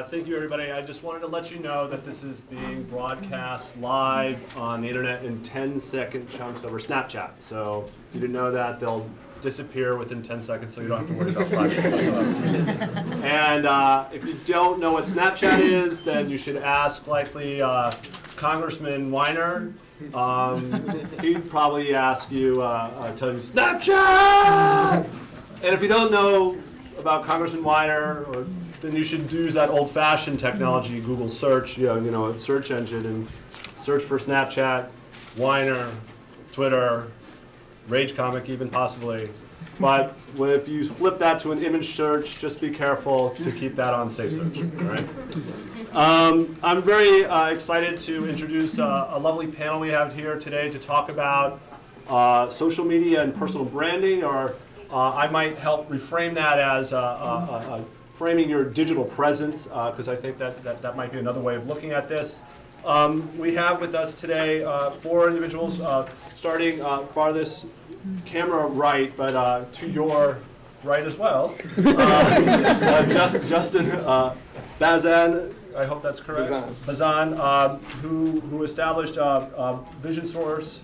Thank you, everybody. I just wanted to let you know that this is being broadcast live on the internet in 10-second chunks over Snapchat. So if you didn't know that, they'll disappear within 10 seconds, so you don't have to worry about privacy. And if you don't know what Snapchat is, then you should ask likely Congressman Weiner. He'd probably ask you, tell you, Snapchat! And if you don't know about Congressman Weiner, then you should use that old-fashioned technology, Google search, a search engine, and search for Snapchat, Weiner, Twitter, Rage Comic even possibly. But if you flip that to an image search, just be careful to keep that on safe search. All right? I'm very excited to introduce a lovely panel we have here today to talk about social media and personal branding, or I might help reframe that as framing your digital presence, because I think that might be another way of looking at this. We have with us today 4 individuals, starting farthest camera right, but to your right as well. Justin Bazan, I hope that's correct. Bazan, who established Vision Source,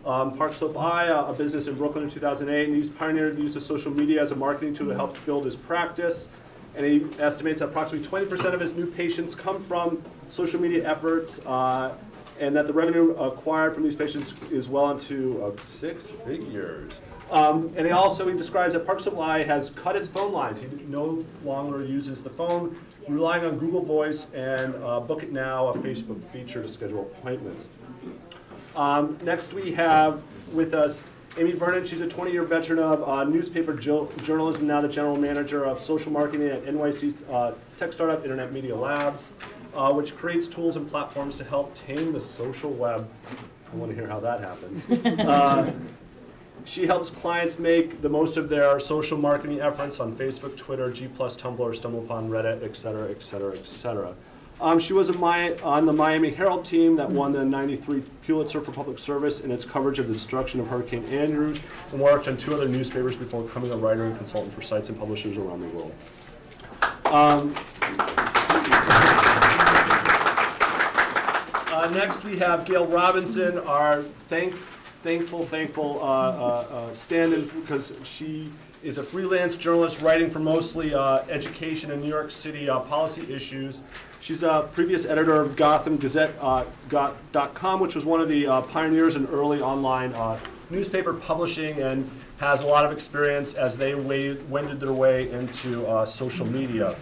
Park Slope Eye, a business in Brooklyn in 2008, and he's pioneered the use of social media as a marketing tool to help build his practice. And he estimates that approximately 20% of his new patients come from social media efforts, and that the revenue acquired from these patients is well into 6 figures. And he describes that Park Slope Eye has cut its phone lines. He no longer uses the phone, relying on Google Voice and Book It Now, a Facebook feature to schedule appointments. Next we have with us Amy Vernon. She's a 20-year veteran of newspaper journalism, now the general manager of social marketing at NYC's tech startup Internet Media Labs, which creates tools and platforms to help tame the social web. I want to hear how that happens. She helps clients make the most of their social marketing efforts on Facebook, Twitter, G+, Tumblr, StumbleUpon, Reddit, et cetera, et cetera, et cetera. She was on the Miami Herald team that won the '93 Pulitzer for Public Service in its coverage of the destruction of Hurricane Andrew, and worked on 2 other newspapers before becoming a writer and consultant for sites and publishers around the world. Next we have Gail Robinson, our thankful stand-in, because she is a freelance journalist writing for mostly education and New York City policy issues. She's a previous editor of Gotham Gazette .com, which was one of the pioneers in early online newspaper publishing, and has a lot of experience as they wended their way into social media.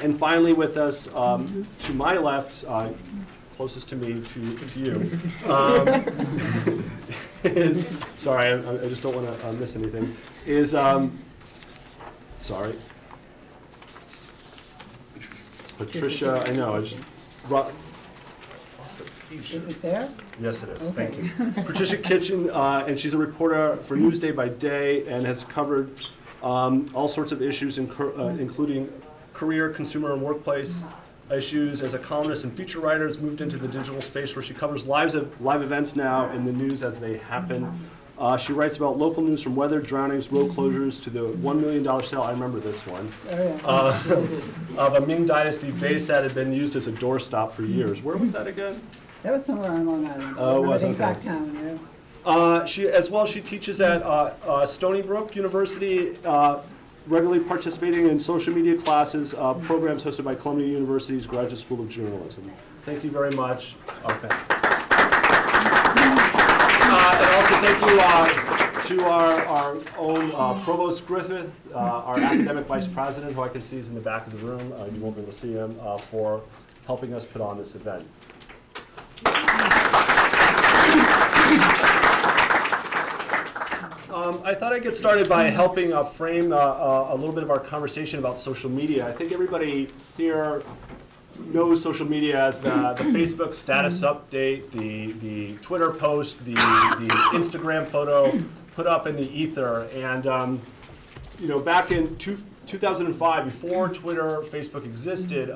And finally with us, to my left, closest to me, to you, is, sorry, I just don't want to miss anything, is, sorry, Patricia, I know, I just lost a piece. Is it there? Yes, it is. Okay. Thank you. Patricia Kitchen, and she's a reporter for Newsday by day, and has covered all sorts of issues, including career, consumer, and workplace issues. As a columnist and feature writer, has moved into the digital space where she covers live events now in the news as they happen. She writes about local news, from weather, drownings, road closures, to the $1 million sale, I remember this one, of a Ming Dynasty vase that had been used as a doorstop for years. Where was that again? That was somewhere on Long Island. Oh, it was, the okay. exact town, yeah. She teaches at Stony Brook University, regularly participating in social media classes, programs hosted by Columbia University's Graduate School of Journalism. Thank you very much. Okay. And also thank you to our own Provost Griffith, our academic vice president, who I can see is in the back of the room. You won't be able to see him, for helping us put on this event. I thought I'd get started by helping frame a little bit of our conversation about social media. I think everybody here knows social media as the Facebook status update, the Twitter post, the Instagram photo put up in the ether. And back in 2005, before Twitter, Facebook existed,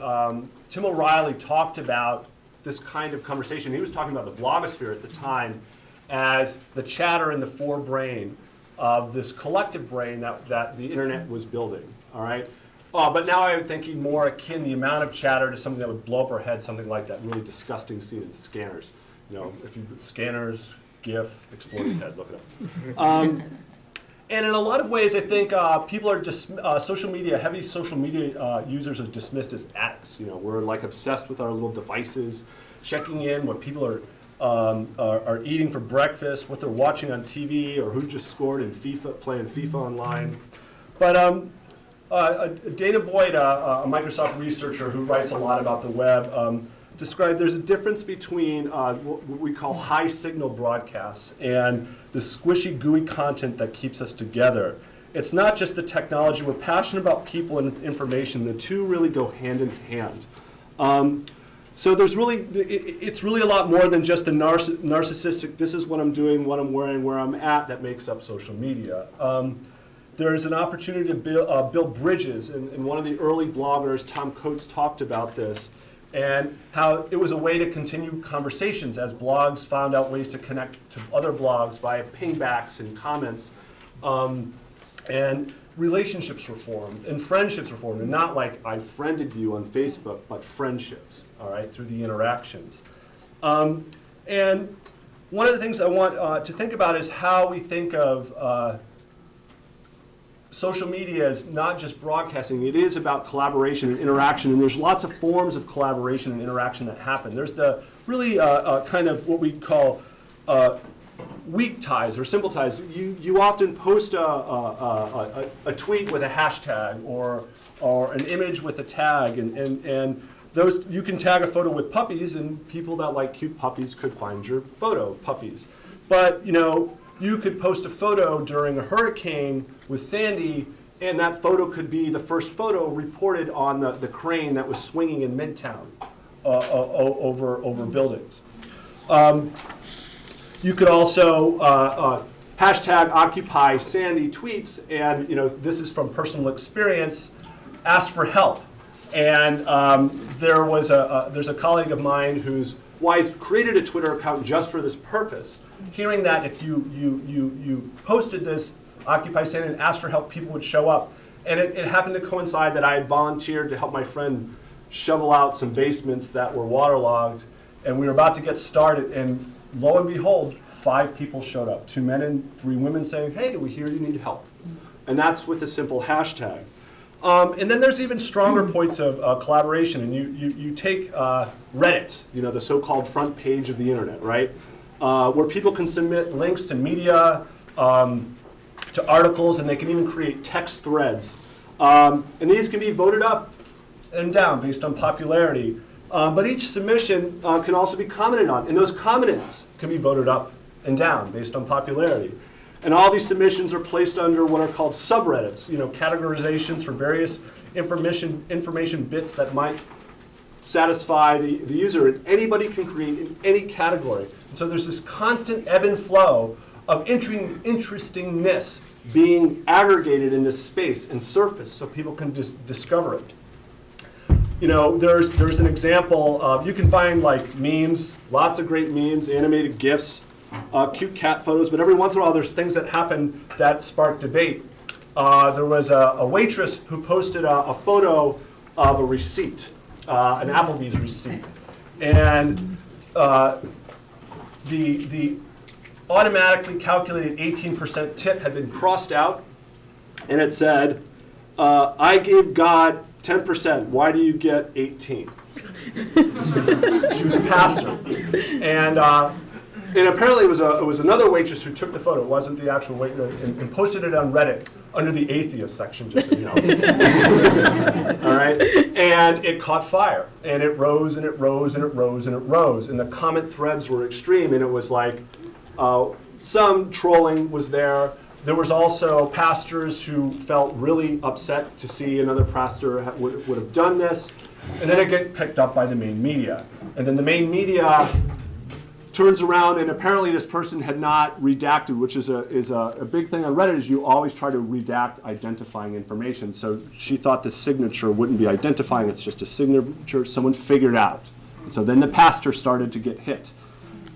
Tim O'Reilly talked about this kind of conversation. He was talking about the blogosphere at the time as the chatter in the forebrain of this collective brain that the internet was building. All right. But now I'm thinking more akin the amount of chatter to something that would blow up our head, something like that really disgusting scene in Scanners. You know, if you Scanners, GIF, exploding head, look it up. And in a lot of ways, I think people are heavy social media users are dismissed as addicts. You know, we're like obsessed with our little devices, checking in what people are eating for breakfast, what they're watching on TV, or who just scored in FIFA, playing FIFA online. But Dana Boyd, a Microsoft researcher who writes a lot about the web, described there's a difference between what we call high signal broadcasts and the squishy, gooey content that keeps us together. It's not just the technology. We're passionate about people and information. The two really go hand in hand. So there's really, it's really a lot more than just the narcissistic, this is what I'm doing, what I'm wearing, where I'm at, that makes up social media. There's an opportunity to build bridges, and one of the early bloggers, Tom Coates, talked about this, and how it was a way to continue conversations as blogs found out ways to connect to other blogs via pingbacks and comments. And relationships were formed, and friendships were formed, and not like I friended you on Facebook, but friendships, all right, through the interactions. And one of the things I want to think about is how we think of social media as not just broadcasting. It is about collaboration and interaction, and there's lots of forms of collaboration and interaction that happen. There's the really kind of what we call weak ties or simple ties. You often post a tweet with a hashtag or an image with a tag, and those, you can tag a photo with puppies, and people that like cute puppies could find your photo of puppies. But you know, you could post a photo during a hurricane with Sandy, and that photo could be the first photo reported on the crane that was swinging in Midtown over buildings. You could also hashtag Occupy Sandy tweets, and you know, this is from personal experience, ask for help. And there's a colleague of mine whose wife created a Twitter account just for this purpose, hearing that if you posted this, Occupy Sandy, and asked for help, people would show up. And it happened to coincide that I had volunteered to help my friend shovel out some basements that were waterlogged, and we were about to get started, and lo and behold, 5 people showed up, 2 men and 3 women, saying, hey, we hear you need help. And that's with a simple hashtag. And then there's even stronger points of collaboration, and you take Reddit, you know, the so-called front page of the internet, right? Where people can submit links to media, to articles, and they can even create text threads. And these can be voted up and down based on popularity. But each submission can also be commented on, and those comments can be voted up and down based on popularity. And all these submissions are placed under what are called subreddits, you know, categorizations for various information bits that might satisfy the user. And anybody can create in any category. And so there's this constant ebb and flow of interestingness being aggregated in this space and surface so people can discover it. You know, there's an example of, you can find like memes, lots of great memes, animated GIFs, cute cat photos, but every once in a while there's things that happen that spark debate. There was a waitress who posted a photo of a receipt, an Applebee's receipt. And the automatically calculated 18% tip had been crossed out, and it said, I gave God 10%, why do you get 18? She was a pastor. And apparently it was another waitress who took the photo, it wasn't the actual waitress, and posted it on Reddit under the atheist section, just so you know. All right? And it caught fire. And it rose, and it rose, and it rose, and it rose. And the comment threads were extreme, and it was like, some trolling was there. There was also pastors who felt really upset to see another pastor would have done this. And then it got picked up by the main media. And then the main media turns around, and apparently this person had not redacted, which is a big thing on Reddit, is you always try to redact identifying information. So she thought the signature wouldn't be identifying, it's just a signature someone figured out. And so then the pastor started to get hit.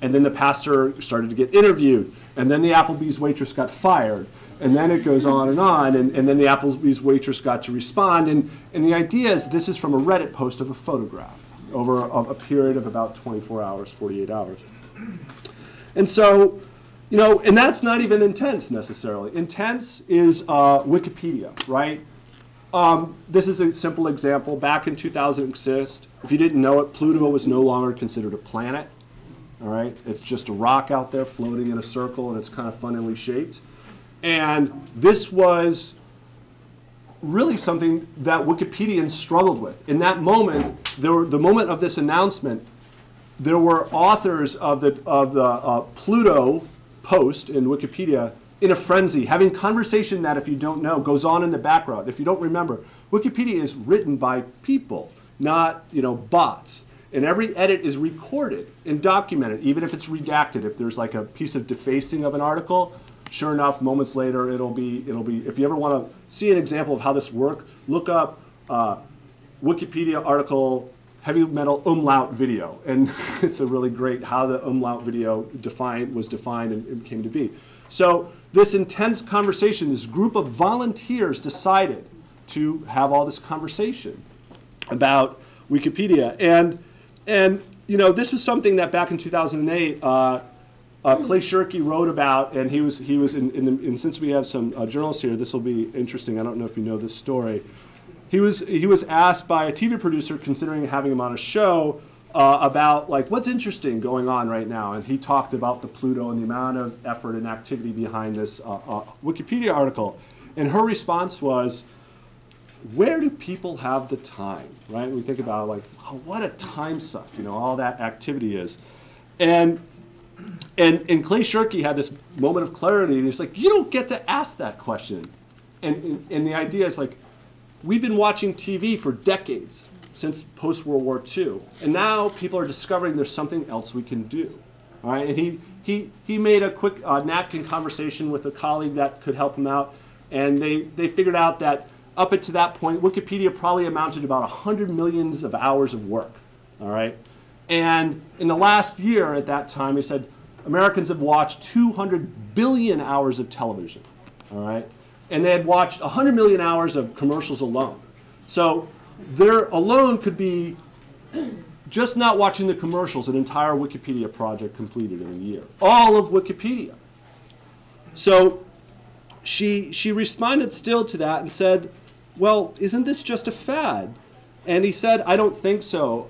And then the pastor started to get interviewed. And then the Applebee's waitress got fired. And then it goes on, and then the Applebee's waitress got to respond. And the idea is this is from a Reddit post of a photograph over a period of about 24 hours, 48 hours. And so, you know, and that's not even intense necessarily. Intense is Wikipedia, right? This is a simple example. Back in 2006, if you didn't know it, Pluto was no longer considered a planet. All right, it's just a rock out there floating in a circle, and it's kind of funnily shaped. And this was really something that Wikipedians struggled with. In that moment, the moment of this announcement, there were authors of the Pluto post in Wikipedia in a frenzy, having conversation that, if you don't know, goes on in the background. If you don't remember, Wikipedia is written by people, not, you know, bots. And every edit is recorded and documented, even if it's redacted. If there's like a piece of defacing of an article, sure enough, moments later, it'll be. If you ever want to see an example of how this works, look up Wikipedia article heavy metal umlaut video, and it's a really great how the umlaut video was defined and came to be. So this intense conversation, this group of volunteers decided to have all this conversation about Wikipedia, and you know, this was something that back in 2008. Clay Shirky wrote about, and he was and since we have some journalists here, this will be interesting. I don't know if you know this story. He was asked by a TV producer considering having him on a show about like what's interesting going on right now, and he talked about the Pluto and the amount of effort and activity behind this Wikipedia article, and her response was, where do people have the time, right? We think about like, oh, what a time suck, you know, all that activity is, and Clay Shirky had this moment of clarity, and he's like, you don't get to ask that question. And the idea is like, we've been watching TV for decades, since post-World War II, and now people are discovering there's something else we can do. All right, and he made a quick napkin conversation with a colleague that could help him out, and they figured out that up until that point, Wikipedia probably amounted to about 100 million hours of work. All right. And in the last year at that time, he said, Americans have watched 200 billion hours of television, all right? And they had watched 100 million hours of commercials alone. So there alone could be, just not watching the commercials, an entire Wikipedia project completed in a year. All of Wikipedia. So she responded still to that and said, well, isn't this just a fad? And he said, I don't think so.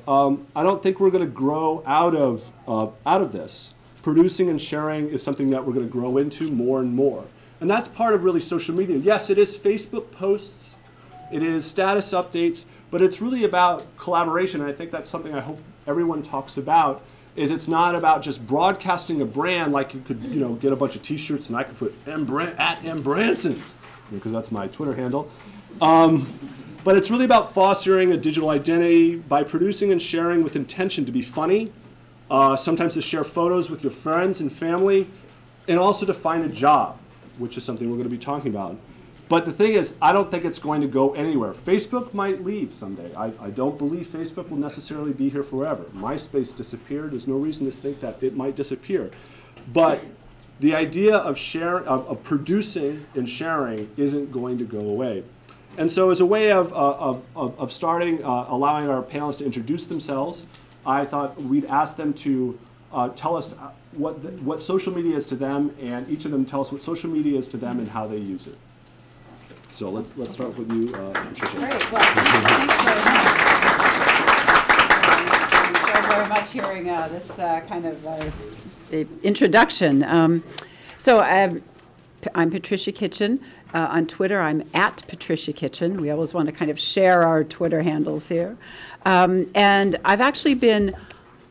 I don't think we're going to grow out of this. Producing and sharing is something that we're going to grow into more and more. And that's part of really social media. Yes, it is Facebook posts, it is status updates, but it's really about collaboration. And I think that's something I hope everyone talks about, is it's not about just broadcasting a brand like you could, you know, get a bunch of t-shirts and I could put at M. Branson's, because that's my Twitter handle. But it's really about fostering a digital identity by producing and sharing with intention to be funny, sometimes to share photos with your friends and family, and also to find a job, which is something we're going to be talking about. But the thing is, I don't think it's going to go anywhere. Facebook might leave someday. I don't believe Facebook will necessarily be here forever. MySpace disappeared. There's no reason to think that it might disappear. But the idea of producing and sharing isn't going to go away. And so as a way of starting, allowing our panelists to introduce themselves, I thought we'd ask them to tell us what social media is to them, and each of them tell us what social media is to them and how they use it. So let's start with you, Patricia. Great. Well, thanks very much. I enjoyed very much hearing this kind of introduction. So I'm Patricia Kitchen. On Twitter, I'm at Patricia Kitchen. We always want to kind of share our Twitter handles here. And I've actually been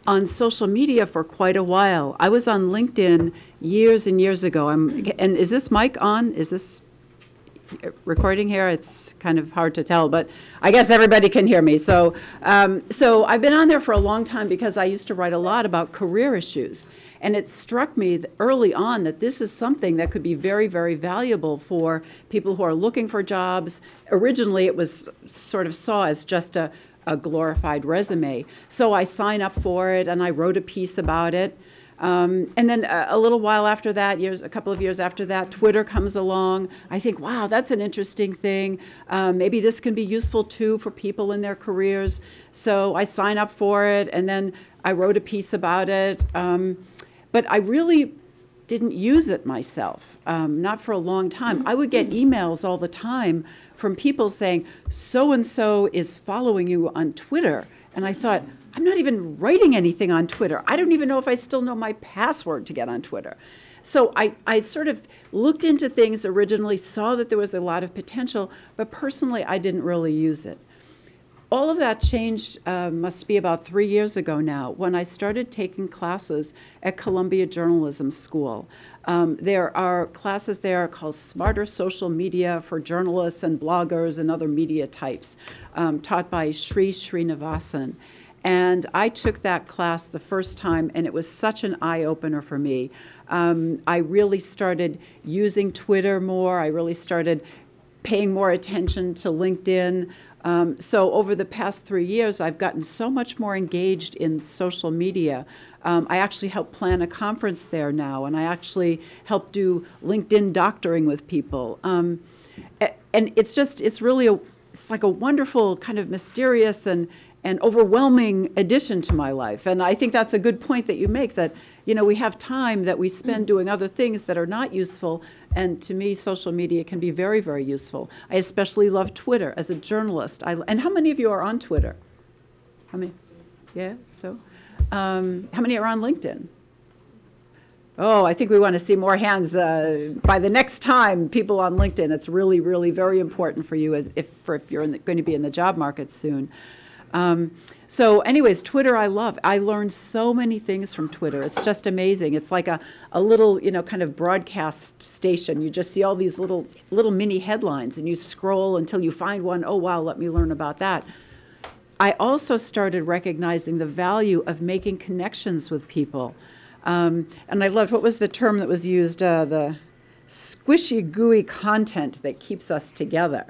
on social media for quite a while. I was on LinkedIn years and years ago. And is this mic on? Is this recording here? It's kind of hard to tell, but I guess everybody can hear me. So I've been on there for a long time because I used to write a lot about career issues. And it struck me early on that this is something that could be very, very valuable for people who are looking for jobs. Originally, it was sort of saw as just a glorified resume. So I signed up for it, and I wrote a piece about it. And then a little while after that, a couple of years after that, Twitter comes along. I think, wow, that's an interesting thing. Maybe this can be useful too for people in their careers. So I sign up for it, and then I wrote a piece about it. But I really didn't use it myself, not for a long time. I would get emails all the time from people saying, so-and-so is following you on Twitter. And I thought, I'm not even writing anything on Twitter. I don't even know if I still know my password to get on Twitter. So I sort of looked into things originally, saw that there was a lot of potential, but personally, I didn't really use it. All of that changed, must be about 3 years ago now, when I started taking classes at Columbia Journalism School. There are classes there called Smarter Social Media for Journalists and Bloggers and Other Media Types, taught by Sri Srinivasan. And I took that class the first time, and it was such an eye-opener for me. I really started using Twitter more. I really started paying more attention to LinkedIn. So over the past 3 years, I've gotten so much more engaged in social media. I actually help plan a conference there now, and I actually help do LinkedIn doctoring with people. And it's really it's like a wonderful kind of mysterious and overwhelming addition to my life. And I think that's a good point that you make, that, you know, we have time that we spend doing other things that are not useful. And to me, social media can be very, very useful. I especially love Twitter as a journalist. And how many of you are on Twitter? How many? Yeah, so. How many are on LinkedIn? Oh, I think we want to see more hands by the next time, people on LinkedIn. It's really, really very important for you if you're going to be in the job market soon. So anyways, Twitter I love. I learned so many things from Twitter. It's just amazing. It's like a little, you know, kind of broadcast station. You just see all these little mini headlines, and you scroll until you find one. Oh, wow, let me learn about that. I also started recognizing the value of making connections with people. And I loved, what was the term that was used? The squishy, gooey content that keeps us together.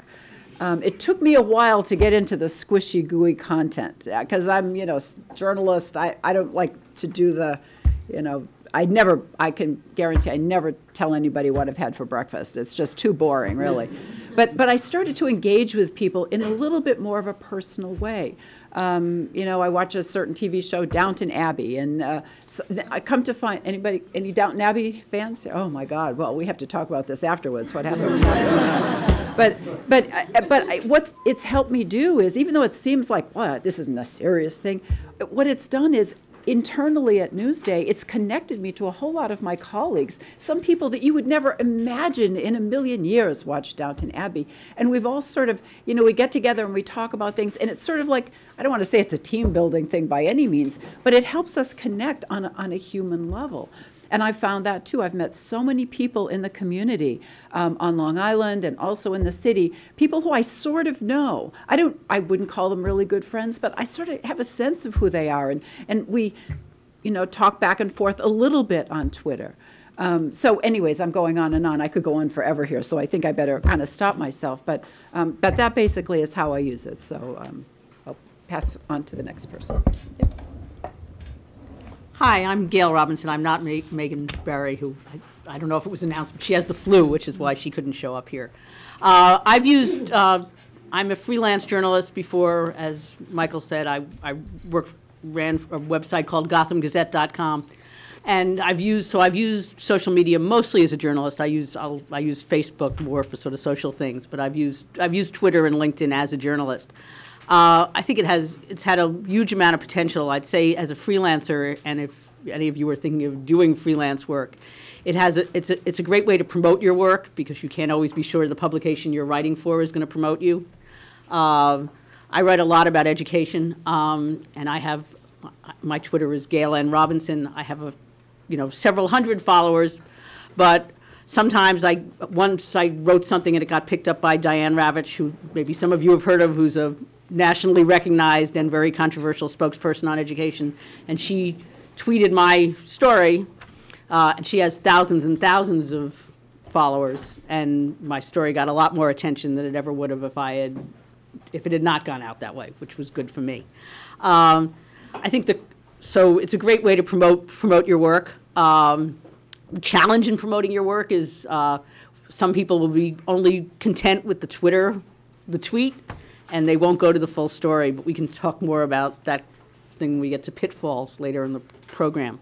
It took me a while to get into the squishy, gooey content, because I'm, you know, journalist. I don't like to do the, you know, I can guarantee I never tell anybody what I've had for breakfast. It's just too boring, really. But I started to engage with people in a little bit more of a personal way. You know, I watch a certain TV show, Downton Abbey, and so I come to find any Downton Abbey fans? Oh my God! Well, we have to talk about this afterwards. What happened? But what it's helped me do is, even though it seems like, wow, this isn't a serious thing, what it's done is, internally at Newsday, it's connected me to a whole lot of my colleagues, some people that you would never imagine in a million years watch Downton Abbey. And we've all sort of, you know, we get together and we talk about things, and it's sort of like, I don't want to say it's a team building thing by any means, but it helps us connect on a human level. And I've found that too. I've met so many people in the community on Long Island and also in the city, people who I sort of know. I wouldn't call them really good friends, but I sort of have a sense of who they are. And we, you know, talk back and forth a little bit on Twitter. So anyways, I'm going on and on. I could go on forever here, so I think I better kind of stop myself. But that basically is how I use it. So I'll pass on to the next person. Yep. Hi, I'm Gail Robinson. I'm not Megan Berry, who I don't know if it was announced, but she has the flu, which is why she couldn't show up here. I'm a freelance journalist before, as Michael said. I ran a website called GothamGazette.com, and I've used social media mostly as a journalist. I use Facebook more for sort of social things, but I've used Twitter and LinkedIn as a journalist. I think it's had a huge amount of potential. I'd say as a freelancer, and if any of you are thinking of doing freelance work, it's a great way to promote your work, because you can't always be sure the publication you're writing for is going to promote you. I write a lot about education, and I have my Twitter is Gail N. Robinson. I have several hundred followers, but sometimes once I wrote something and it got picked up by Diane Ravitch, who maybe some of you have heard of, who's a nationally recognized and very controversial spokesperson on education, and she tweeted my story, and she has thousands and thousands of followers, and my story got a lot more attention than it ever would have if it had not gone out that way, which was good for me. I think So it's a great way to promote your work. The challenge in promoting your work is some people will be only content with the tweet, and they won't go to the full story, but we can talk more about that thing when we get to pitfalls later in the program.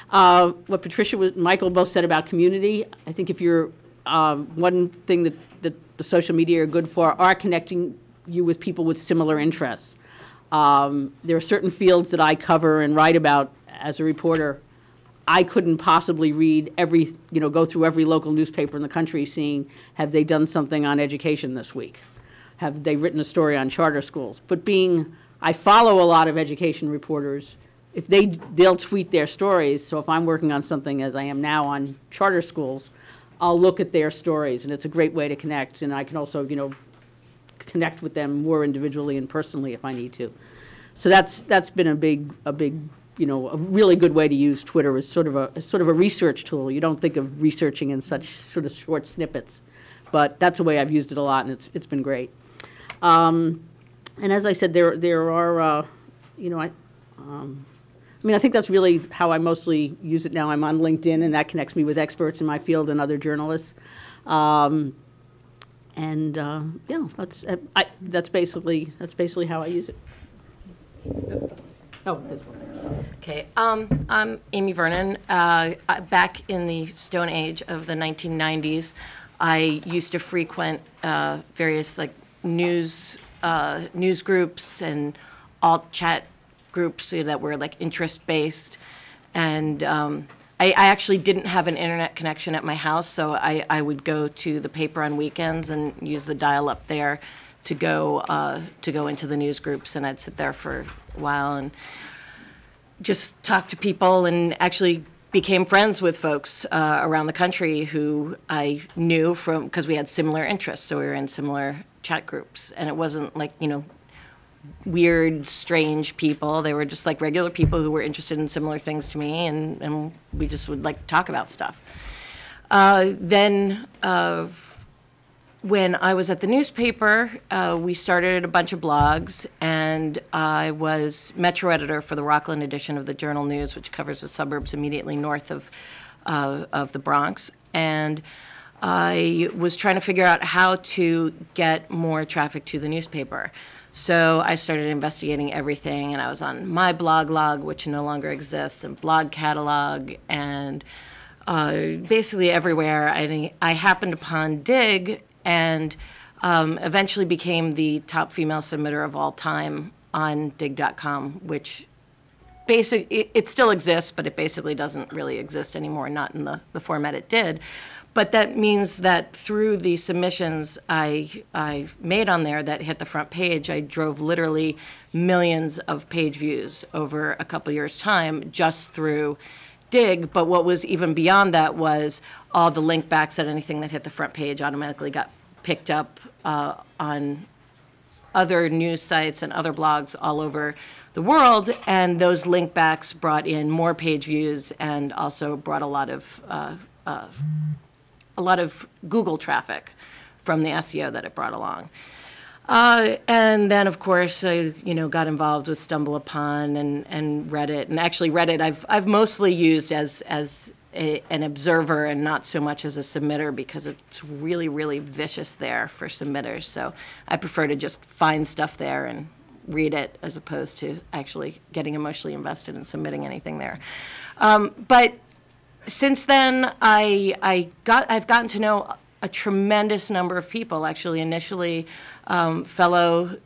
What Patricia and Michael both said about community, I think if you're, one thing that the social media are good for are connecting you with people with similar interests. There are certain fields that I cover and write about as a reporter. I couldn't possibly read go through every local newspaper in the country seeing, have they done something on education this week? Have they written a story on charter schools? But I follow a lot of education reporters. If they'll tweet their stories, so if I'm working on something as I am now on charter schools, I'll look at their stories, and it's a great way to connect, and I can also, connect with them more individually and personally if I need to. So that's been a big, a really good way to use Twitter as sort of a research tool. You don't think of researching in such sort of short snippets, but that's a way I've used it a lot, and it's been great. And as I said, there are, I think that's really how I mostly use it now. I'm on LinkedIn, and that connects me with experts in my field and other journalists. That's basically how I use it. Oh, this one. Okay, I'm Amy Vernon. Back in the Stone Age of the 1990s, I used to frequent various news groups and alt chat groups that were interest-based, and I actually didn't have an internet connection at my house, so I would go to the paper on weekends and use the dial-up there to go into the news groups, and I'd sit there for a while and just talk to people, and actually became friends with folks around the country who I knew because we had similar interests, so we were in similar chat groups, and it wasn't weird, strange people. They were just regular people who were interested in similar things to me, and we just would talk about stuff. Then when I was at the newspaper, we started a bunch of blogs, and I was metro editor for the Rockland edition of the Journal News, which covers the suburbs immediately north of the Bronx. And I was trying to figure out how to get more traffic to the newspaper. So I started investigating everything, and I was on My Blog Log, which no longer exists, and Blog Catalog, and basically everywhere. I happened upon Dig, and eventually became the top female submitter of all time on Dig.com, which it still exists, but it basically doesn't really exist anymore, not in the format it did. But that means that through the submissions I made on there that hit the front page, I drove literally millions of page views over a couple years' time just through Dig. But what was even beyond that was all the link backs that anything that hit the front page automatically got picked up on other news sites and other blogs all over the world. And those link backs brought in more page views and also brought a lot of Google traffic from the SEO that it brought along. And then, of course, I got involved with StumbleUpon and Reddit. And actually, Reddit I've mostly used as an observer and not so much as a submitter, because it's really, really vicious there for submitters. So I prefer to just find stuff there and read it as opposed to actually getting emotionally invested in submitting anything there. But since then, I've gotten to know a tremendous number of people. Actually, initially, fellow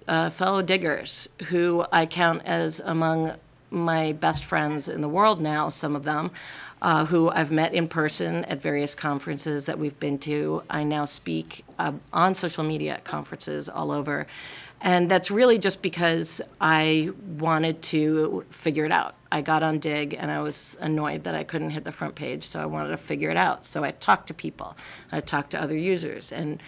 diggers who I count as among my best friends in the world now. Some of them who I've met in person at various conferences that we've been to. I now speak on social media at conferences all over. And that's really just because I wanted to figure it out. I got on Dig, and I was annoyed that I couldn't hit the front page, so I wanted to figure it out. So I talked to people. I talked to other users, and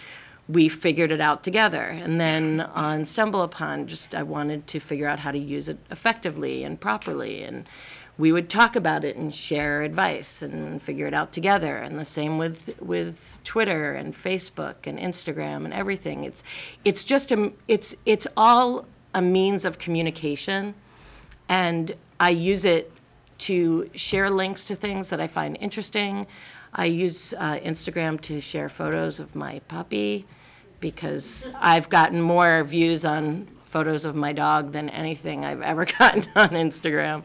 we figured it out together. And then on StumbleUpon, I wanted to figure out how to use it effectively and properly. And we would talk about it and share advice and figure it out together. And the same with Twitter and Facebook and Instagram and everything. It's all a means of communication. And I use it to share links to things that I find interesting. I use Instagram to share photos of my puppy because I've gotten more views on photos of my dog than anything I've ever gotten on Instagram.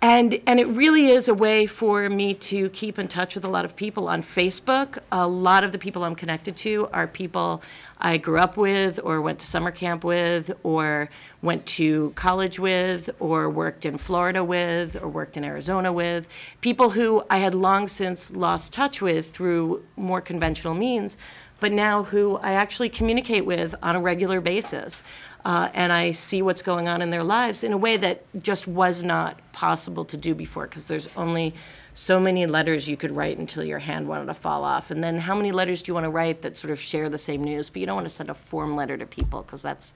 And it really is a way for me to keep in touch with a lot of people on Facebook. A lot of the people I'm connected to are people I grew up with or went to summer camp with or went to college with or worked in Florida with or worked in Arizona with. People who I had long since lost touch with through more conventional means, but now who I actually communicate with on a regular basis. And I see what's going on in their lives in a way that just was not possible to do before, because there's only so many letters you could write until your hand wanted to fall off. And then how many letters do you want to write that sort of share the same news? But you don't want to send a form letter to people because that's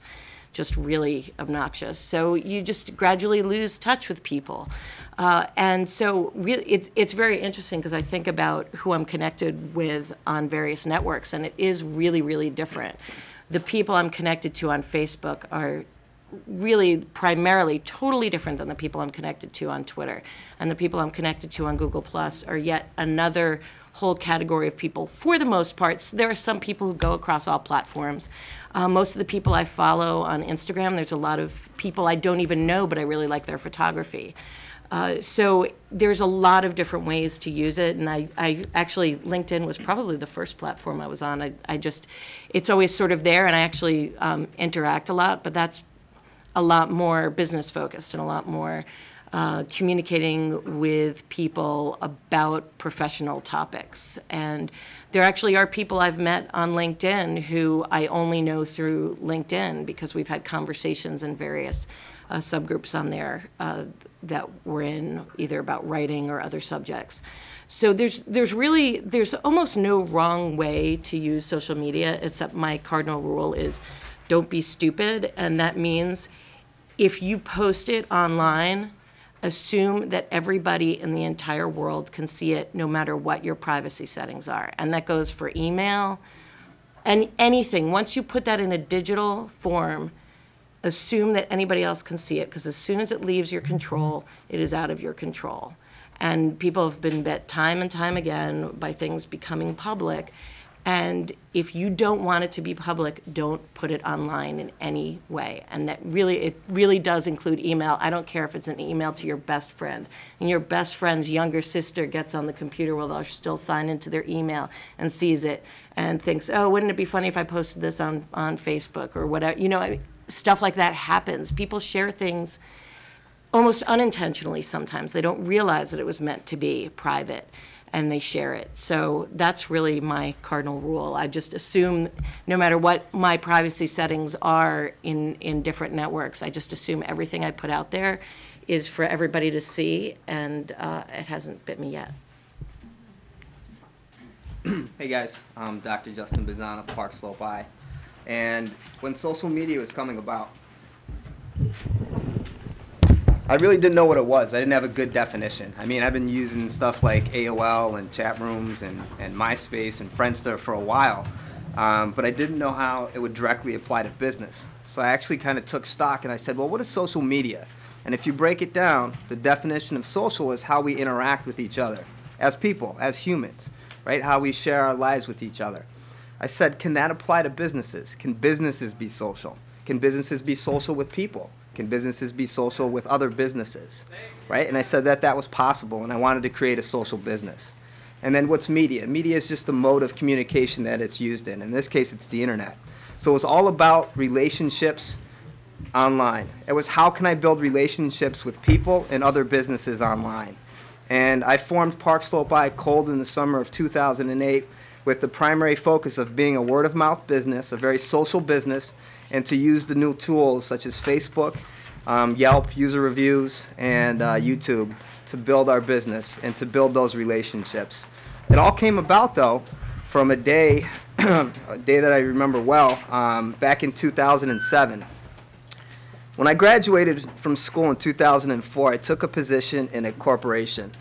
just really obnoxious. So you just gradually lose touch with people. And so really, it's very interesting because I think about who I'm connected with on various networks, and it is really, really different. The people I'm connected to on Facebook are really primarily totally different than the people I'm connected to on Twitter. And the people I'm connected to on Google Plus are yet another whole category of people. For the most part, there are some people who go across all platforms. Most of the people I follow on Instagram, there's a lot of people I don't even know, but I really like their photography. So there's a lot of different ways to use it, and I actually, LinkedIn was probably the first platform I was on. It's always sort of there, and I actually interact a lot, but that's a lot more business focused and a lot more communicating with people about professional topics. And there actually are people I've met on LinkedIn who I only know through LinkedIn because we've had conversations in various subgroups on there that we're in, either about writing or other subjects. So there's almost no wrong way to use social media, except my cardinal rule is don't be stupid. And that means if you post it online, assume that everybody in the entire world can see it no matter what your privacy settings are. And that goes for email and anything. Once you put that in a digital form, assume that anybody else can see it, because as soon as it leaves your control, it is out of your control. And people have been bit time and time again by things becoming public. And if you don't want it to be public, don't put it online in any way. And it really does include email. I don't care if it's an email to your best friend. And your best friend's younger sister gets on the computer while they're still signed into their email and sees it and thinks, oh, wouldn't it be funny if I posted this on Facebook or whatever. You know, stuff like that happens. People share things almost unintentionally sometimes. They don't realize that it was meant to be private, and they share it. So that's really my cardinal rule. I just assume no matter what my privacy settings are in different networks, I just assume everything I put out there is for everybody to see, and it hasn't bit me yet. Hey guys, I'm Dr. Justin Bazan of Park Slope Eye. And when social media was coming about, I really didn't know what it was. I didn't have a good definition. I mean, I've been using stuff like AOL and chat rooms and MySpace and Friendster for a while, but I didn't know how it would directly apply to business. So I actually kind of took stock and I said, well, what is social media? And if you break it down, the definition of social is how we interact with each other as people, as humans, right? How we share our lives with each other. I said, can that apply to businesses? Can businesses be social? Can businesses be social with people? Can businesses be social with other businesses, right? And I said that was possible, and I wanted to create a social business. And then what's media? Media is just the mode of communication that it's used in. In this case, it's the internet. So it was all about relationships online. It was how can I build relationships with people and other businesses online. And I formed Park Slope Eye cold in the summer of 2008 with the primary focus of being a word-of-mouth business, a very social business, and to use the new tools such as Facebook, Yelp, user reviews, and YouTube to build our business and to build those relationships. It all came about, though, from a day that I remember well, back in 2007. When I graduated from school in 2004, I took a position in a corporation.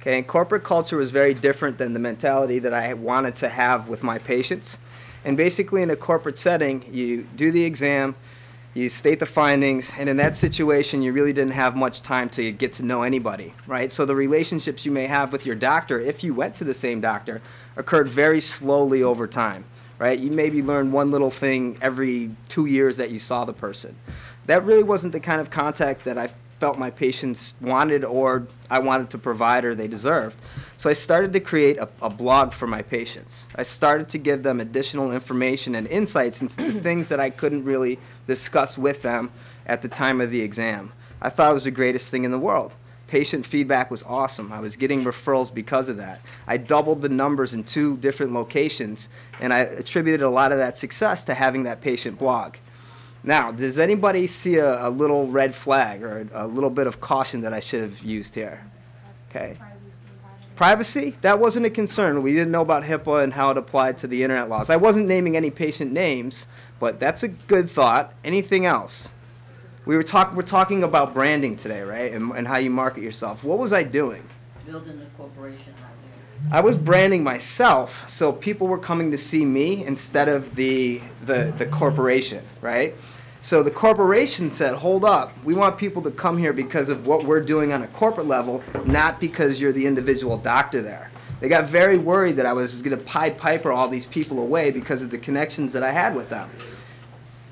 Okay, and corporate culture was very different than the mentality that I wanted to have with my patients. And basically in a corporate setting, you do the exam, You state the findings, and in that situation, you really didn't have much time to get to know anybody, right? So the relationships you may have with your doctor, if you went to the same doctor, occurred very slowly over time, right? You maybe learned one little thing every 2 years that you saw the person. That really wasn't the kind of contact that I felt my patients wanted, or I wanted to provide, or they deserved. So I started to create a blog for my patients. I started to give them additional information and insights into the things that I couldn't really discuss with them at the time of the exam. I thought it was the greatest thing in the world. Patient feedback was awesome. I was getting referrals because of that. I doubled the numbers in 2 different locations, and I attributed a lot of that success to having that patient blog. Now, does anybody see a little red flag or a little bit of caution that I should have used here? Okay. Privacy? That wasn't a concern. We didn't know about HIPAA and how it applied to the internet laws. I wasn't naming any patient names, but that's a good thought. Anything else? We're talking about branding today, right? And how you market yourself. What was I doing? Building a corporation out there. I was branding myself, so people were coming to see me instead of the corporation, right? So the corporation said, hold up, we want people to come here because of what we're doing on a corporate level, not because you're the individual doctor there. They got very worried that I was going to Pied Piper all these people away because of the connections that I had with them.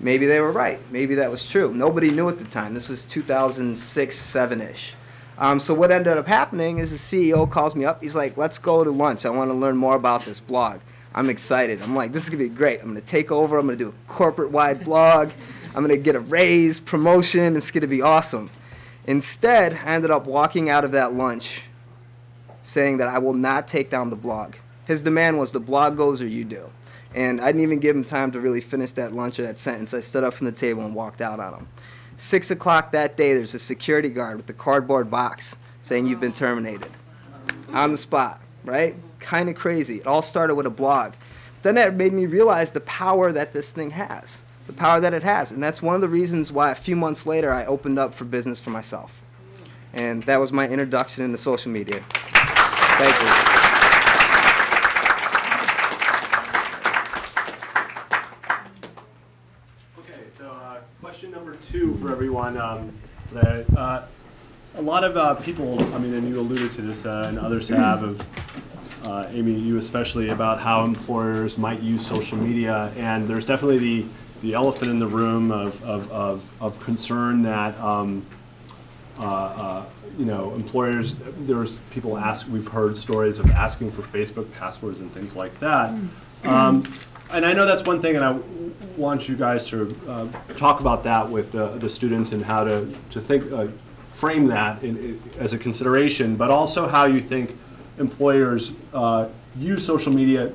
Maybe they were right. Maybe that was true. Nobody knew at the time. This was 2006, 7-ish. So what ended up happening is the CEO calls me up. He's like, let's go to lunch. I want to learn more about this blog. I'm excited. I'm like, this is going to be great. I'm going to take over. I'm going to do a corporate-wide blog. I'm going to get a raise, promotion. It's going to be awesome. Instead, I ended up walking out of that lunch saying that I will not take down the blog. His demand was the blog goes or you do. And I didn't even give him time to really finish that lunch or that sentence. I stood up from the table and walked out on him. 6 o'clock that day, there's a security guard with a cardboard box saying you've been terminated. On the spot, right? Kind of crazy. It all started with a blog. Then that made me realize the power that this thing has, the power that it has. And that's one of the reasons why a few months later I opened up for business for myself. And that was my introduction into social media. Thank you. Question number 2 for everyone. A lot of people, I mean, and you alluded to this and others have, of Amy, you especially, about how employers might use social media. And there's definitely the elephant in the room of concern that, you know, employers, there's people ask, we've heard stories of asking for Facebook passwords and things like that. And I know that's one thing, and I want you guys to talk about that with the students and how to think, frame that as a consideration, but also how you think employers use social media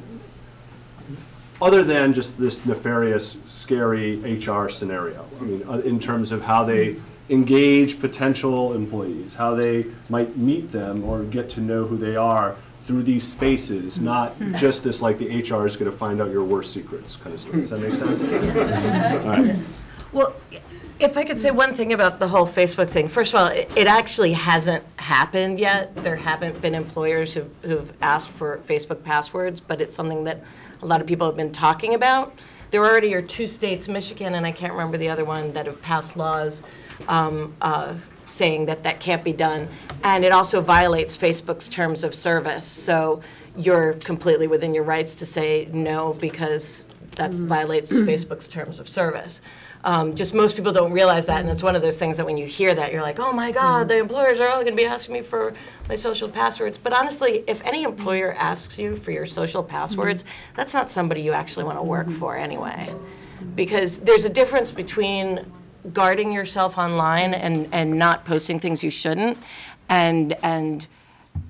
other than just this nefarious, scary HR scenario. I mean, in terms of how they engage potential employees, how they might meet them or get to know who they are through these spaces, not just this like the HR is going to find out your worst secrets kind of story. Does that make sense? All right. Well, if I could say one thing about the whole Facebook thing. First of all, it actually hasn't happened yet. There haven't been employers who've asked for Facebook passwords, but it's something that a lot of people have been talking about. There already are 2 states, Michigan and I can't remember the other one, that have passed laws saying that that can't be done. And it also violates Facebook's terms of service. So you're completely within your rights to say no because that violates Facebook's terms of service. Just most people don't realize that, and it's one of those things that when you hear that, you're like, oh my God, the employers are all going to be asking me for my social passwords. But honestly, if any employer asks you for your social passwords, that's not somebody you actually want to work for anyway. Because there's a difference between guarding yourself online and not posting things you shouldn't, and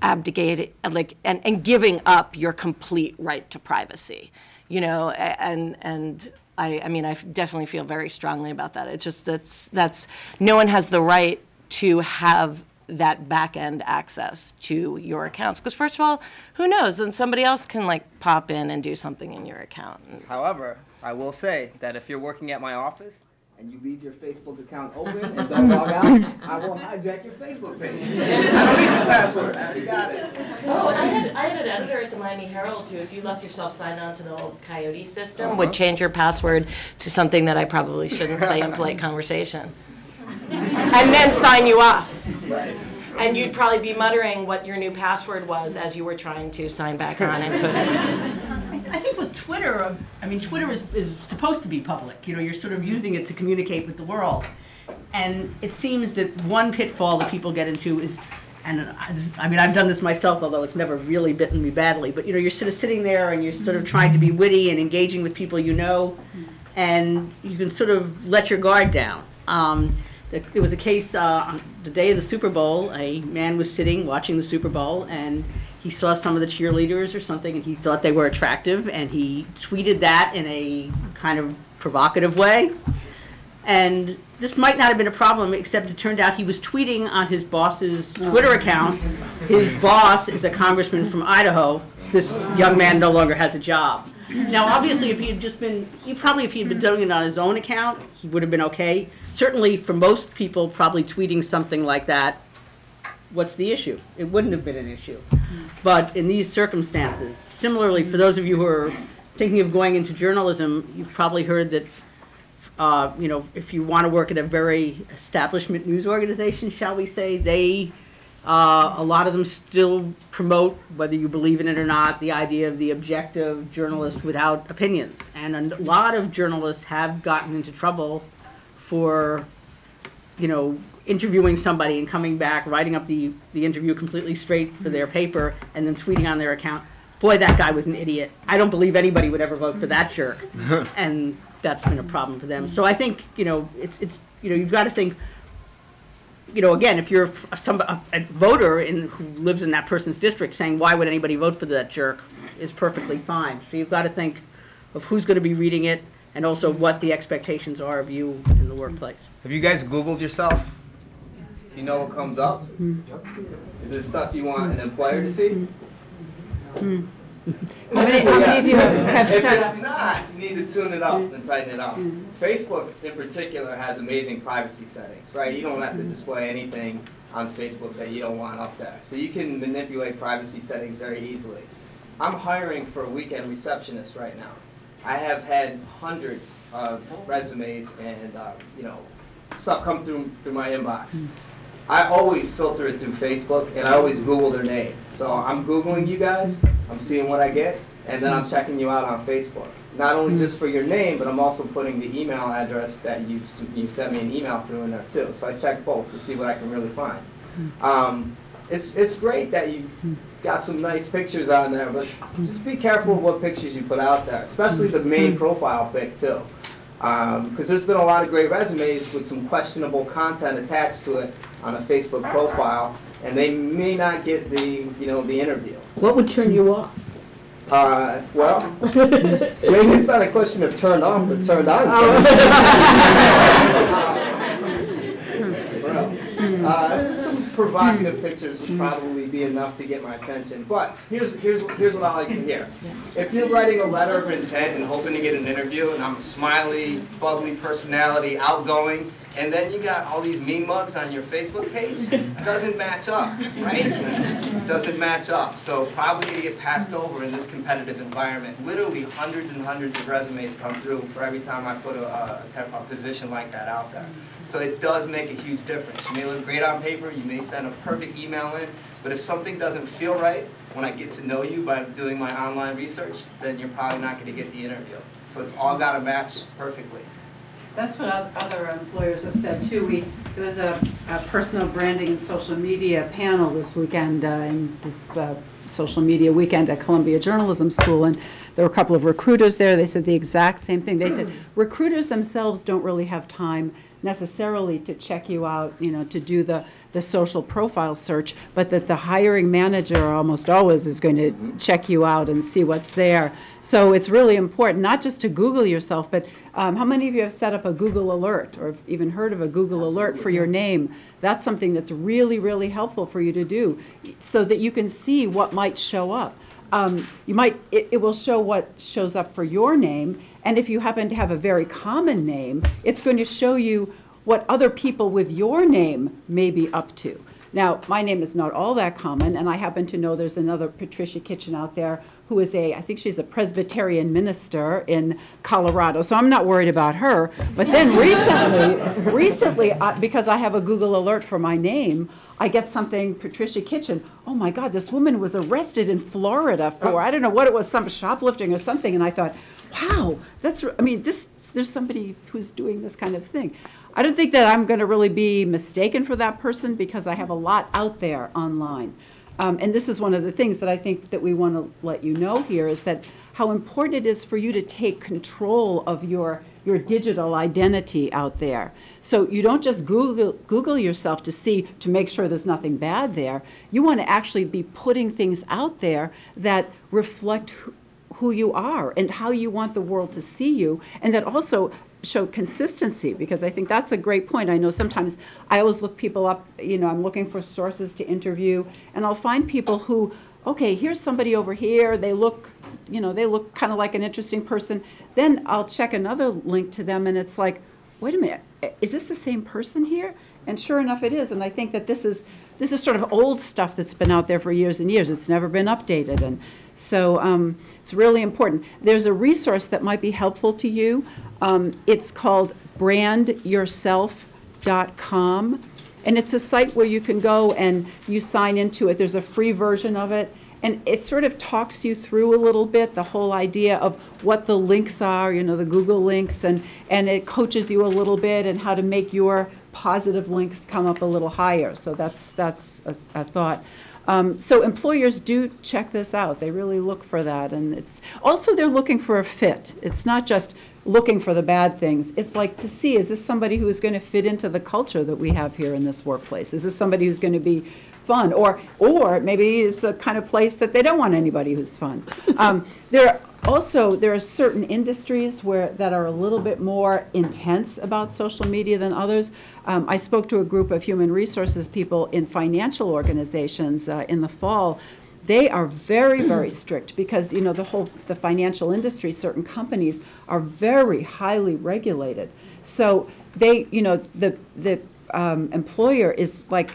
abdicate, like, and giving up your complete right to privacy, you know, and I mean, I definitely feel very strongly about that. It's just that's no one has the right to have that back-end access to your accounts. Because first of all, who knows? Then somebody else can like pop in and do something in your account. However, I will say that if you're working at my office and you leave your Facebook account open and don't log out, I will hijack your Facebook page. I don't need your password. I already got it. Well, I had an editor at the Miami Herald who, if you left yourself signed on to the old Coyote system, would change your password to something that I probably shouldn't say in polite conversation. And then sign you off. Nice. And you'd probably be muttering what your new password was as you were trying to sign back on and put it in. I think with Twitter, I mean, Twitter is supposed to be public. You know, you're sort of using it to communicate with the world. And it seems that one pitfall that people get into is, and I mean, I've done this myself, although it's never really bitten me badly, but you know, you're sort of sitting there and you're sort of trying to be witty and engaging with people you know, and you can sort of let your guard down. There was a case on the day of the Super Bowl. A man was sitting watching the Super Bowl, and he saw some of the cheerleaders or something, and he thought they were attractive, and he tweeted that in a kind of provocative way. And this might not have been a problem, except it turned out he was tweeting on his boss's Twitter account. His boss is a congressman from Idaho. This young man no longer has a job. Now, obviously, if he had just been, if he had been doing it on his own account, he would have been okay. Certainly, for most people, probably tweeting something like that, what's the issue? It wouldn't have been an issue. But in these circumstances, similarly, for those of you who are thinking of going into journalism, you've probably heard that, you know, if you want to work at a very establishment news organization, shall we say, they a lot of them still promote, whether you believe in it or not, the idea of the objective journalist without opinions. And a lot of journalists have gotten into trouble for, you know, interviewing somebody and coming back, writing up the interview completely straight for their paper, and then tweeting on their account, boy, that guy was an idiot. I don't believe anybody would ever vote for that jerk. And that's been a problem for them. So I think, you know, it's you know, you've got to think, you know, again, if you're a voter who lives in that person's district saying, why would anybody vote for that jerk, is perfectly fine. So you've got to think of who's going to be reading it and also what the expectations are of you in the workplace. Have you guys Googled yourself? You know what comes up? Is this stuff you want an employer to see? How many of you have If set it's not, you need to tune it up and tighten it up. Facebook, in particular, has amazing privacy settings, right? You don't have to display anything on Facebook that you don't want up there. So you can manipulate privacy settings very easily. I'm hiring for a weekend receptionist right now. I have had hundreds of resumes and you know, stuff come through my inbox. I always filter it through Facebook, and I always Google their name. So I'm Googling you guys, I'm seeing what I get, and then I'm checking you out on Facebook. Not only just for your name, but I'm also putting the email address that you sent me an email through in there too. So I check both to see what I can really find. It's great that you got some nice pictures on there, but just be careful of what pictures you put out there, especially the main profile pic too. Because there's been a lot of great resumes with some questionable content attached to it on a Facebook profile, and they may not get the interview. What would turn you off? Well, maybe it's not a question of turned off, but turned on. Just some provocative pictures would probably be enough to get my attention. But here's what I like to hear. If you're writing a letter of intent and hoping to get an interview, and I'm a smiley, bubbly personality, outgoing, and then you got all these mean mugs on your Facebook page, it doesn't match up, right? It doesn't match up. So probably going to get passed over in this competitive environment. Literally hundreds and hundreds of resumes come through for every time I put a position like that out there. So it does make a huge difference. You may look great on paper, you may send a perfect email in, but if something doesn't feel right when I get to know you by doing my online research, then you're probably not going to get the interview. So it's all got to match perfectly. That's what other employers have said too. There was a personal branding and social media panel this weekend, in this social media weekend at Columbia Journalism School, and there were a couple of recruiters there. They said the exact same thing. They said recruiters themselves don't really have time necessarily to check you out, you know, to do the social profile search, but that the hiring manager almost always is going to check you out and see what's there. So it's really important, not just to Google yourself, but how many of you have set up a Google alert or even heard of a Google alert for your name? That's something that's really, really helpful for you to do so that you can see what might show up. It will show what shows up for your name, And if you happen to have a very common name, it's going to show you what other people with your name may be up to. Now, my name is not all that common, and I happen to know there's another Patricia Kitchen out there who is I think she's a Presbyterian minister in Colorado, so I'm not worried about her. But then recently, because I have a Google alert for my name, I get something, Patricia Kitchen. Oh my God, this woman was arrested in Florida for, I don't know what it was, some shoplifting or something, and I thought, wow, there's somebody who's doing this kind of thing. I don't think that I'm going to really be mistaken for that person because I have a lot out there online. And this is one of the things that I think that we want to let you know here is that how important it is for you to take control of your digital identity out there. So you don't just Google yourself to make sure there's nothing bad there. You want to actually be putting things out there that reflect who you are and how you want the world to see you, and that also show consistency, because I think that's a great point. I know sometimes I always look people up, I'm looking for sources to interview, and I'll find people who, okay, here's somebody over here, they look kind of like an interesting person. Then I'll check another link to them and it's like, wait a minute, is this the same person here? And sure enough it is, and I think that this is sort of old stuff that's been out there for years and years. It's never been updated, and so it's really important. There's a resource that might be helpful to you. It's called brandyourself.com, and it's a site where you can go and you sign into it. There's a free version of it, and it sort of talks you through a little bit the whole idea of what the links are, the Google links, and it coaches you a little bit and how to make your positive links come up a little higher. So that's a thought. So employers do check this out. They really look for that. And it's also they're looking for a fit. It's not just looking for the bad things. It's like to see, is this somebody who is going to fit into the culture that we have here in this workplace? Is this somebody who's going to be fun? Or maybe it's a kind of place that they don't want anybody who's fun. There are certain industries that are a little bit more intense about social media than others. I spoke to a group of human resources people in financial organizations in the fall. They are very, very strict because the financial industry, certain companies are very highly regulated. So they, the employer is like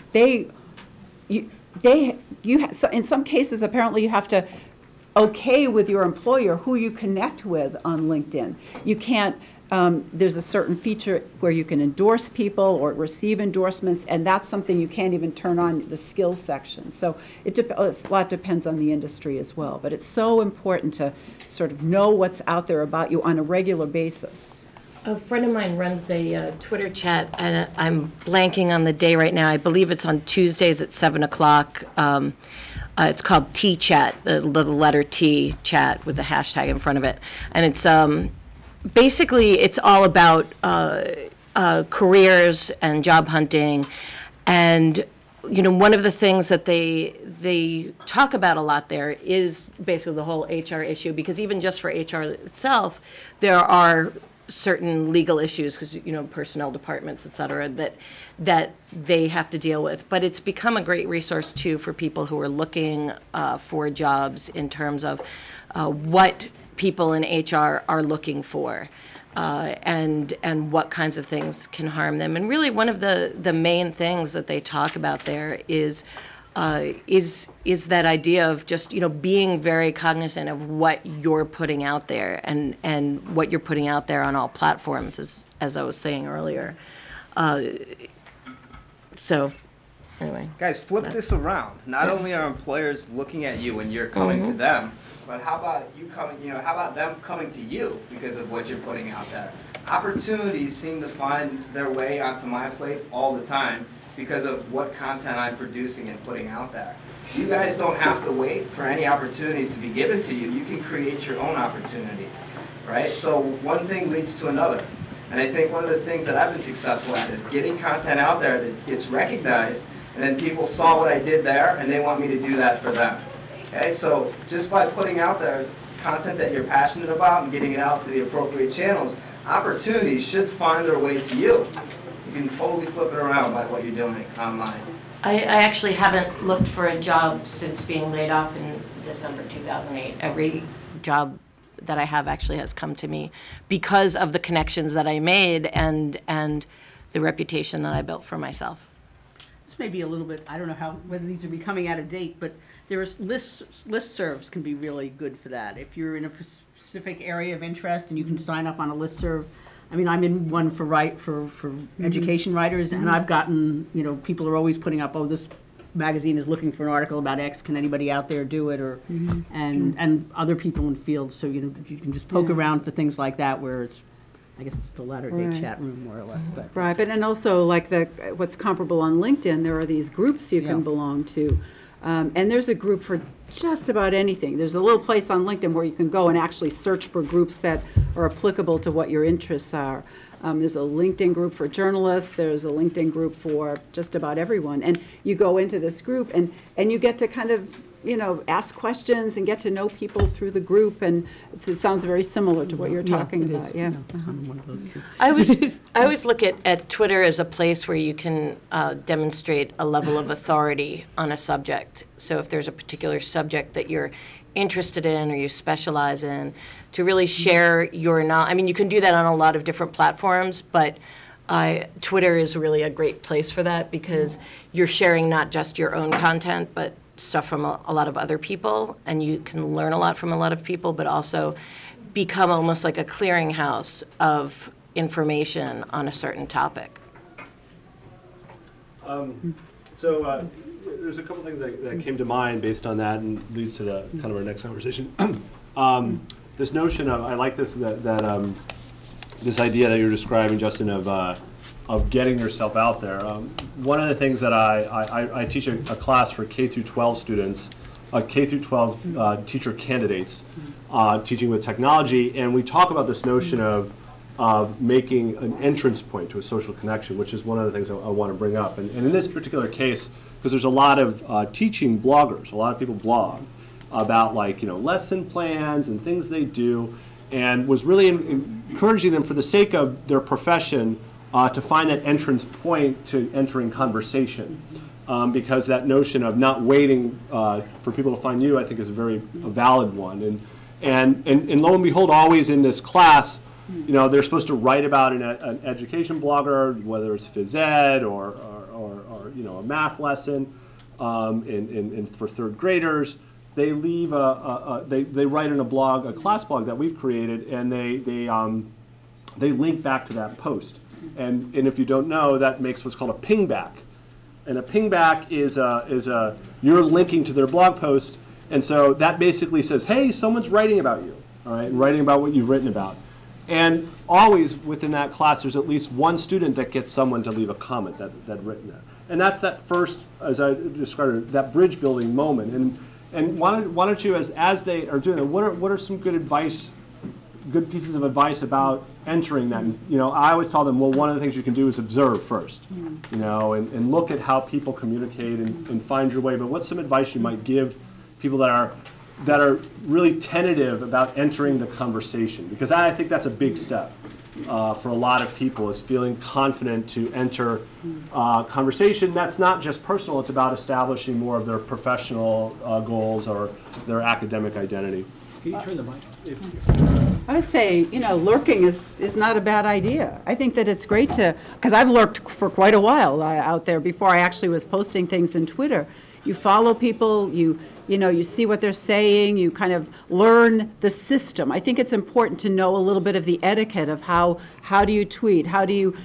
in some cases apparently you have to okay with your employer who you connect with on LinkedIn. You can't, there's a certain feature where you can endorse people or receive endorsements, and that's something you can't even turn on the skills section. So a lot depends on the industry as well, but it's so important to sort of know what's out there about you on a regular basis. A friend of mine runs a Twitter chat, and I'm blanking on the day right now. I believe it's on Tuesdays at 7 o'clock. It's called T-Chat, the letter T chat with the hashtag in front of it. And it's basically, it's all about careers and job hunting. And, one of the things that they talk about a lot there is basically the whole HR issue, because even just for HR itself, there are certain legal issues, because personnel departments, et cetera, that they have to deal with. But it's become a great resource too for people who are looking for jobs in terms of what people in HR are looking for, and what kinds of things can harm them. And really, one of the main things that they talk about there is that idea of just being very cognizant of what you're putting out there and what you're putting out there on all platforms, as I was saying earlier. So anyway, guys, flip this around. Not only are employers looking at you when you're coming to them, but how about you coming? How about them coming to you because of what you're putting out there? Opportunities seem to find their way onto my plate all the time, because of what content I'm producing and putting out there. You guys don't have to wait for any opportunities to be given to you. You can create your own opportunities, right? So one thing leads to another. And I think one of the things that I've been successful at is getting content out there that gets recognized, and then people saw what I did there and they want me to do that for them. Okay, so just by putting out there content that you're passionate about and getting it out to the appropriate channels, opportunities should find their way to you. You can totally flip it around by what you're doing online. I actually haven't looked for a job since being laid off in December 2008. Every job that I have actually has come to me because of the connections that I made and the reputation that I built for myself. This may be a little bit, I don't know whether these are becoming out of date, but there's listservs can be really good for that. If you're in a specific area of interest and you can sign up on a listserv. I mean, I'm in one for education writers, and I've gotten, you know, people are always putting up, oh, this magazine is looking for an article about X, can anybody out there do it, or and other people in fields, so you know you can just poke around for things like that where it's, I guess it's the latter day chat room more or less. But but and also like what's comparable on LinkedIn, there are these groups you can belong to. And there's a group for just about anything. There's a little place on LinkedIn where you can go and actually search for groups that are applicable to what your interests are. There's a LinkedIn group for journalists. There's a LinkedIn group for just about everyone. And you go into this group and you get to kind of, you know, ask questions and get to know people through the group. And it sounds very similar to what you're talking about. Yeah. I'm one of those too. I always look at Twitter as a place where you can demonstrate a level of authority on a subject. So if there's a particular subject that you're interested in or you specialize in, to really share your knowledge. I mean, you can do that on a lot of different platforms, but Twitter is really a great place for that because you're sharing not just your own content, but stuff from a lot of other people, and you can learn a lot from a lot of people, but also become almost like a clearinghouse of information on a certain topic. So there's a couple things that came to mind based on that and leads to the kind of our next conversation. This notion of, I like this, this idea that you're describing, Justin, of getting yourself out there. One of the things that I teach a class for K through 12 students, K through 12 teacher candidates, teaching with technology, and we talk about this notion of making an entrance point to a social connection, which is one of the things I want to bring up. And in this particular case, because there's a lot of teaching bloggers, a lot of people blog about, like, you know, lesson plans and things they do, and was really encouraging them for the sake of their profession to find that entrance point to entering conversation. Because that notion of not waiting for people to find you, I think, is a valid one. And lo and behold, always in this class, you know, they're supposed to write about an education blogger, whether it's phys ed or you know, a math lesson, for third graders. They leave they write in a class blog that we've created, and they link back to that post. And if you don't know, that makes what's called a pingback. And a pingback is you're linking to their blog post, and so that basically says, hey, someone's writing about you, all right, and writing about what you've written about. And always within that class, there's at least one student that gets someone to leave a comment that written there. And that's that first, as I described it, that bridge building moment. And why don't you, as they are doing it, what are some good pieces of advice about entering that? And, you know, I always tell them, well, one of the things you can do is observe first, you know, and look at how people communicate and find your way. But what's some advice you might give people that are really tentative about entering the conversation? Because I think that's a big step for a lot of people, is feeling confident to enter conversation. That's not just personal, it's about establishing more of their professional goals or their academic identity. Can you turn the mic on? I would say, you know, lurking is not a bad idea. I think that it's great to, because I've lurked for quite a while out there before I actually was posting things in Twitter. You follow people, you know, you see what they're saying, you kind of learn the system. I think it's important to know a little bit of the etiquette of how do you tweet, how do you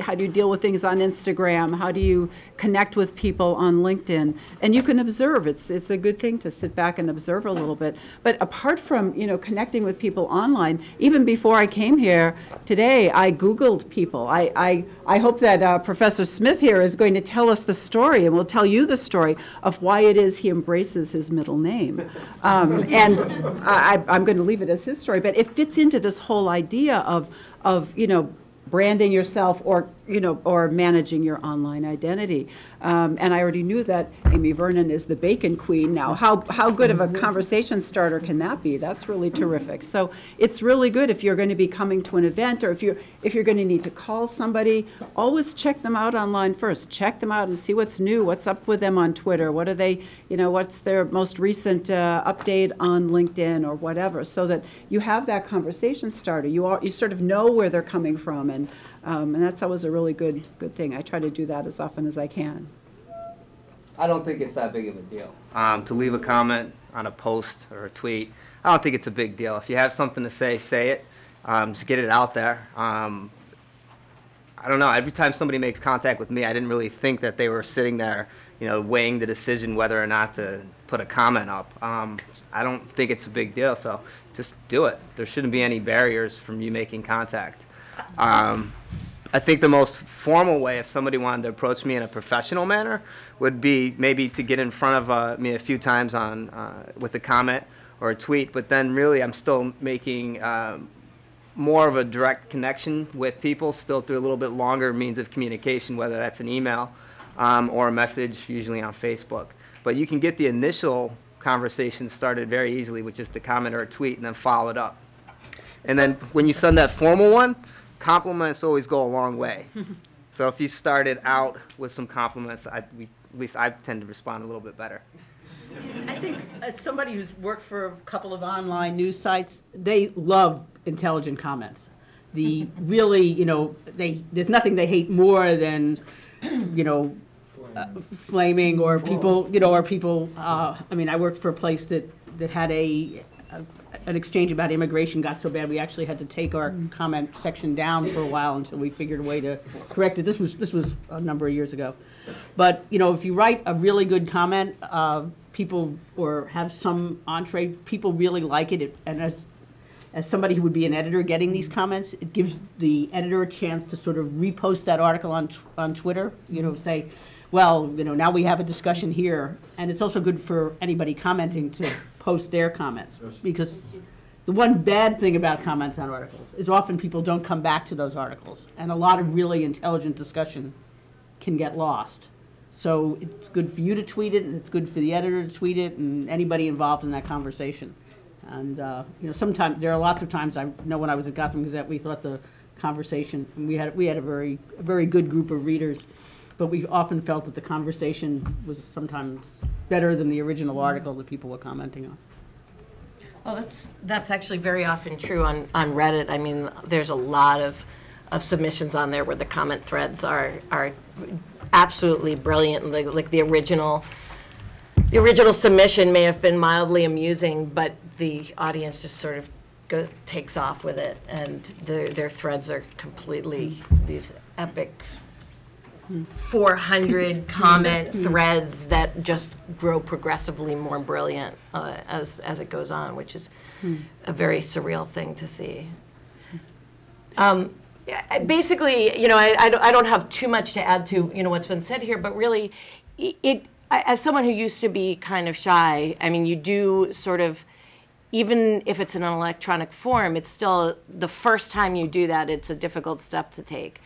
how do you deal with things on Instagram, how do you connect with people on LinkedIn, and you can observe. It's a good thing to sit back and observe a little bit. But apart from, you know, connecting with people online, even before I came here today, I Googled people. I hope that Professor Smith here is going to tell us the story, and will tell you the story of why it is he embraces his middle name. And I'm going to leave it as his story, but it fits into this whole idea of you know, branding yourself or or managing your online identity. And I already knew that Amy Vernon is the bacon queen now. How good of a conversation starter can that be? That's really terrific. So it's really good if you're going to be coming to an event, or if you're going to need to call somebody, always check them out online first. Check them out and see what's new, what's up with them on Twitter, what are they, what's their most recent update on LinkedIn or whatever, so that you have that conversation starter. You sort of know where they're coming from, and that's always a really good thing. I try to do that as often as I can. I don't think it's that big of a deal. To leave a comment on a post or a tweet, I don't think it's a big deal. If you have something to say it. Just get it out there. I don't know. Every time somebody makes contact with me, I didn't really think that they were sitting there, weighing the decision whether or not to put a comment up. I don't think it's a big deal, so just do it. There shouldn't be any barriers from you making contact. I think the most formal way, if somebody wanted to approach me in a professional manner, would be maybe to get in front of me a few times with a comment or a tweet, but then really I'm still making more of a direct connection with people, still through a little bit longer means of communication, whether that's an email or a message, usually on Facebook. But you can get the initial conversation started very easily with just a comment or a tweet, and then follow it up. And then when you send that formal one, compliments always go a long way. So if you started out with some compliments, at least I tend to respond a little bit better. I think as somebody who's worked for a couple of online news sites, they love intelligent comments. Really, there's nothing they hate more than, flaming or people, I worked for a place that had an exchange about immigration got so bad we actually had to take our comment section down for a while until we figured a way to correct it. This was a number of years ago. But if you write a really good comment, people or have some entree, people really like it. And as somebody who would be an editor getting these comments, it gives the editor a chance to sort of repost that article on Twitter. Say, well, now we have a discussion here, and it's also good for anybody commenting to post their comments, because the one bad thing about comments on articles is often people don't come back to those articles, and a lot of really intelligent discussion can get lost. So it's good for you to tweet it, and it's good for the editor to tweet it, and anybody involved in that conversation. And sometimes there are lots of times, I know when I was at Gotham Gazette, we thought the conversation, and we had a very good group of readers, but we often felt that the conversation was sometimes better than the original article that people were commenting on. Well, that's actually very often true on Reddit. I mean, there's a lot of submissions on there where the comment threads are absolutely brilliant. Like the original submission may have been mildly amusing, but the audience just sort of takes off with it, and their threads are completely these epic 400 comment threads that just grow progressively more brilliant as it goes on, which is a very surreal thing to see. Basically, I don't have too much to add to what's been said here, but really, as someone who used to be kind of shy, I mean, you do sort of, even if it's in an electronic form, it's still the first time you do that, it's a difficult step to take,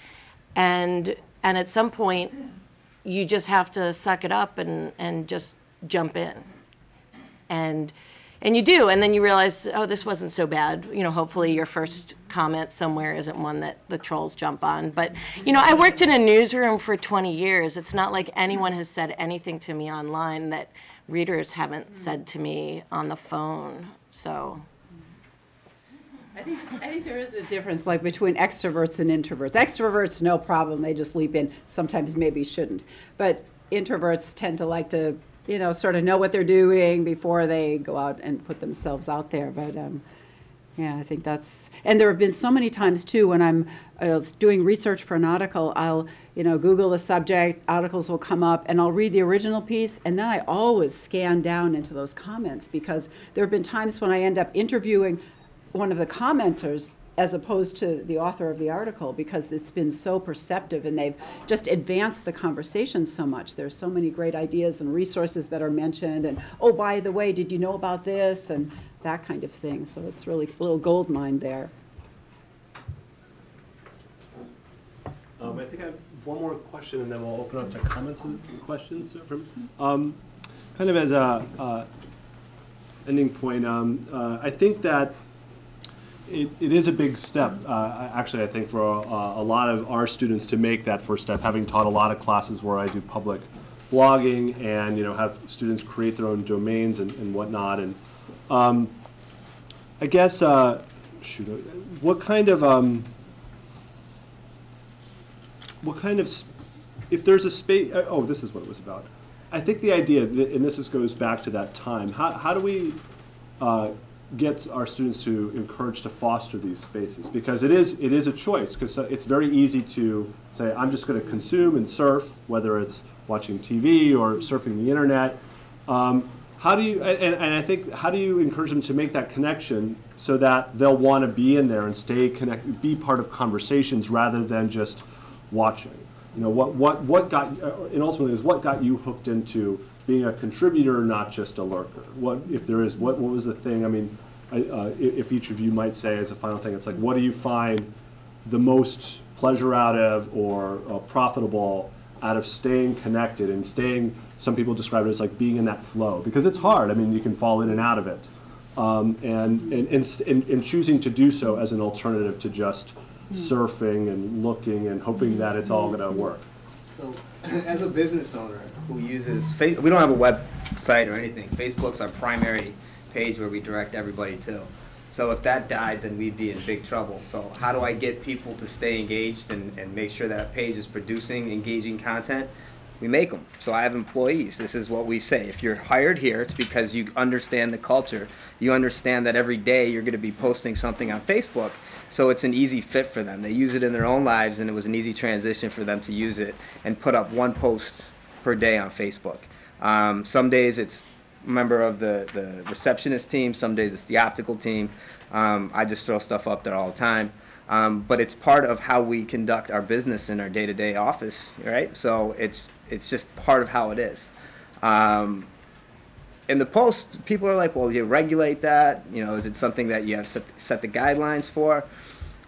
and at some point, you just have to suck it up and just jump in. And you do, and then you realize, oh, this wasn't so bad. Hopefully your first comment somewhere isn't one that the trolls jump on. But, I worked in a newsroom for 20 years. It's not like anyone has said anything to me online that readers haven't said to me on the phone, so. I think there is a difference, like between extroverts and introverts. Extroverts, no problem, they just leap in. Sometimes maybe shouldn't. But introverts tend to like to, sort of know what they're doing before they go out and put themselves out there. But yeah, I think that's, and there have been so many times too when I'm doing research for an article, I'll, Google the subject, articles will come up, and I'll read the original piece, and then I always scan down into those comments, because there have been times when I end up interviewing one of the commenters as opposed to the author of the article, because it's been so perceptive and they've just advanced the conversation so much. There's so many great ideas and resources that are mentioned, and oh, by the way, did you know about this, and that kind of thing. So it's really a little gold mine there. We I think I have one more question, and then we'll open up to comments and questions. From, kind of as a ending point, I think that it is a big step, actually, I think, for a lot of our students to make that first step, having taught a lot of classes where I do public blogging and, you know, have students create their own domains and whatnot. And I guess, what kind of, if there's a space, oh, this is what it was about. I think the idea, and this goes back to that time, how do we get our students to encourage to foster these spaces? Because it is a choice, because it's very easy to say, I'm just going to consume and surf, whether it's watching TV or surfing the internet. How do you, and I think, how do you encourage them to make that connection so that they'll want to be in there and stay connected, be part of conversations rather than just watching? You know, what got, and ultimately is what got you hooked into being a contributor, not just a lurker? What, if there is, what was the thing? I mean, if each of you might say as a final thing, it's like, what do you find the most pleasure out of, or profitable out of staying connected and staying, some people describe it as like being in that flow, because it's hard. I mean, you can fall in and out of it. And choosing to do so as an alternative to just surfing and looking and hoping that it's all going to work. So, as a business owner who uses, we don't have a website or anything. Facebook's our primary page where we direct everybody to. So if that died, then we'd be in big trouble. So how do I get people to stay engaged and make sure that page is producing engaging content? We make them. So I have employees. This is what we say. If you're hired here, it's because you understand the culture. You understand that every day you're going to be posting something on Facebook. So it's an easy fit for them. They use it in their own lives, and it was an easy transition for them to use it and put up one post per day on Facebook. Some days it's a member of the receptionist team. Some days it's the optical team. I just throw stuff up there all the time. But it's part of how we conduct our business in our day-to-day office, right? So it's just part of how it is. In the post, people are like, well, you regulate that? You know, is it something that you have set the guidelines for?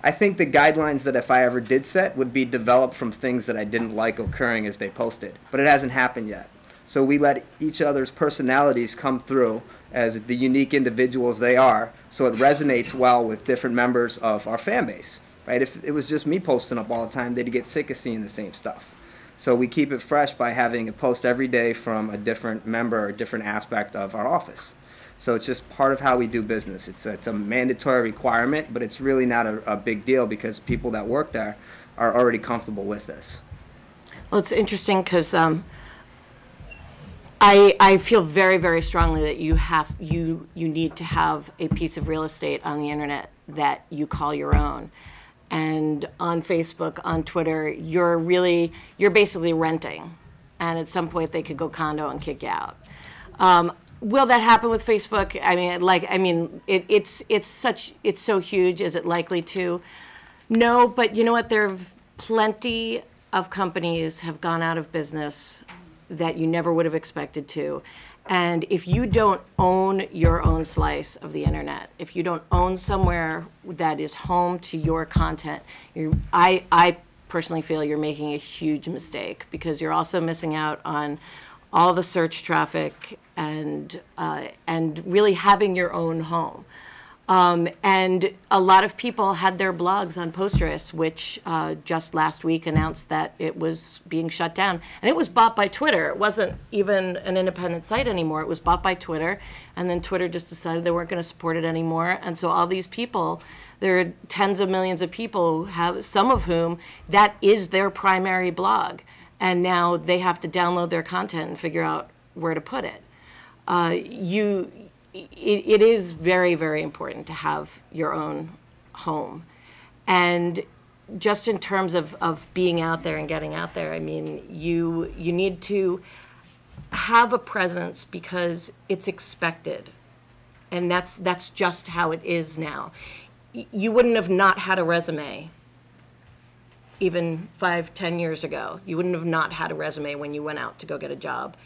I think the guidelines that if I ever did set would be developed from things that I didn't like occurring as they posted. But it hasn't happened yet. So we let each other's personalities come through as the unique individuals they are, so it resonates well with different members of our fan base, right? If it was just me posting up all the time, they'd get sick of seeing the same stuff. So we keep it fresh by having a post every day from a different member or a different aspect of our office. So it's just part of how we do business. It's a mandatory requirement, but it's really not a big deal because people that work there are already comfortable with this. Well, it's interesting because I feel very, very strongly that you need to have a piece of real estate on the internet that you call your own. And on Facebook, on Twitter, you're basically renting. And at some point they could go condo and kick you out. Will that happen with Facebook? I mean, it's so huge. Is it likely to? No, but you know what? There are plenty of companies have gone out of business that you never would have expected to. And if you don't own your own slice of the internet, if you don't own somewhere that is home to your content, I personally feel you're making a huge mistake, because you're also missing out on all the search traffic and really having your own home. And a lot of people had their blogs on Posterous, which just last week announced that it was being shut down. And it was bought by Twitter. It wasn't even an independent site anymore. It was bought by Twitter, and then Twitter just decided they weren't going to support it anymore. And so all these people, there are tens of millions of people, some of whom that is their primary blog. And now they have to download their content and figure out where to put it. It is very, very important to have your own home. And just in terms of being out there and getting out there, I mean, you need to have a presence because it's expected. And that's just how it is now. You wouldn't have not had a resume even 5-10 years ago. You wouldn't have not had a resume when you went out to go get a job.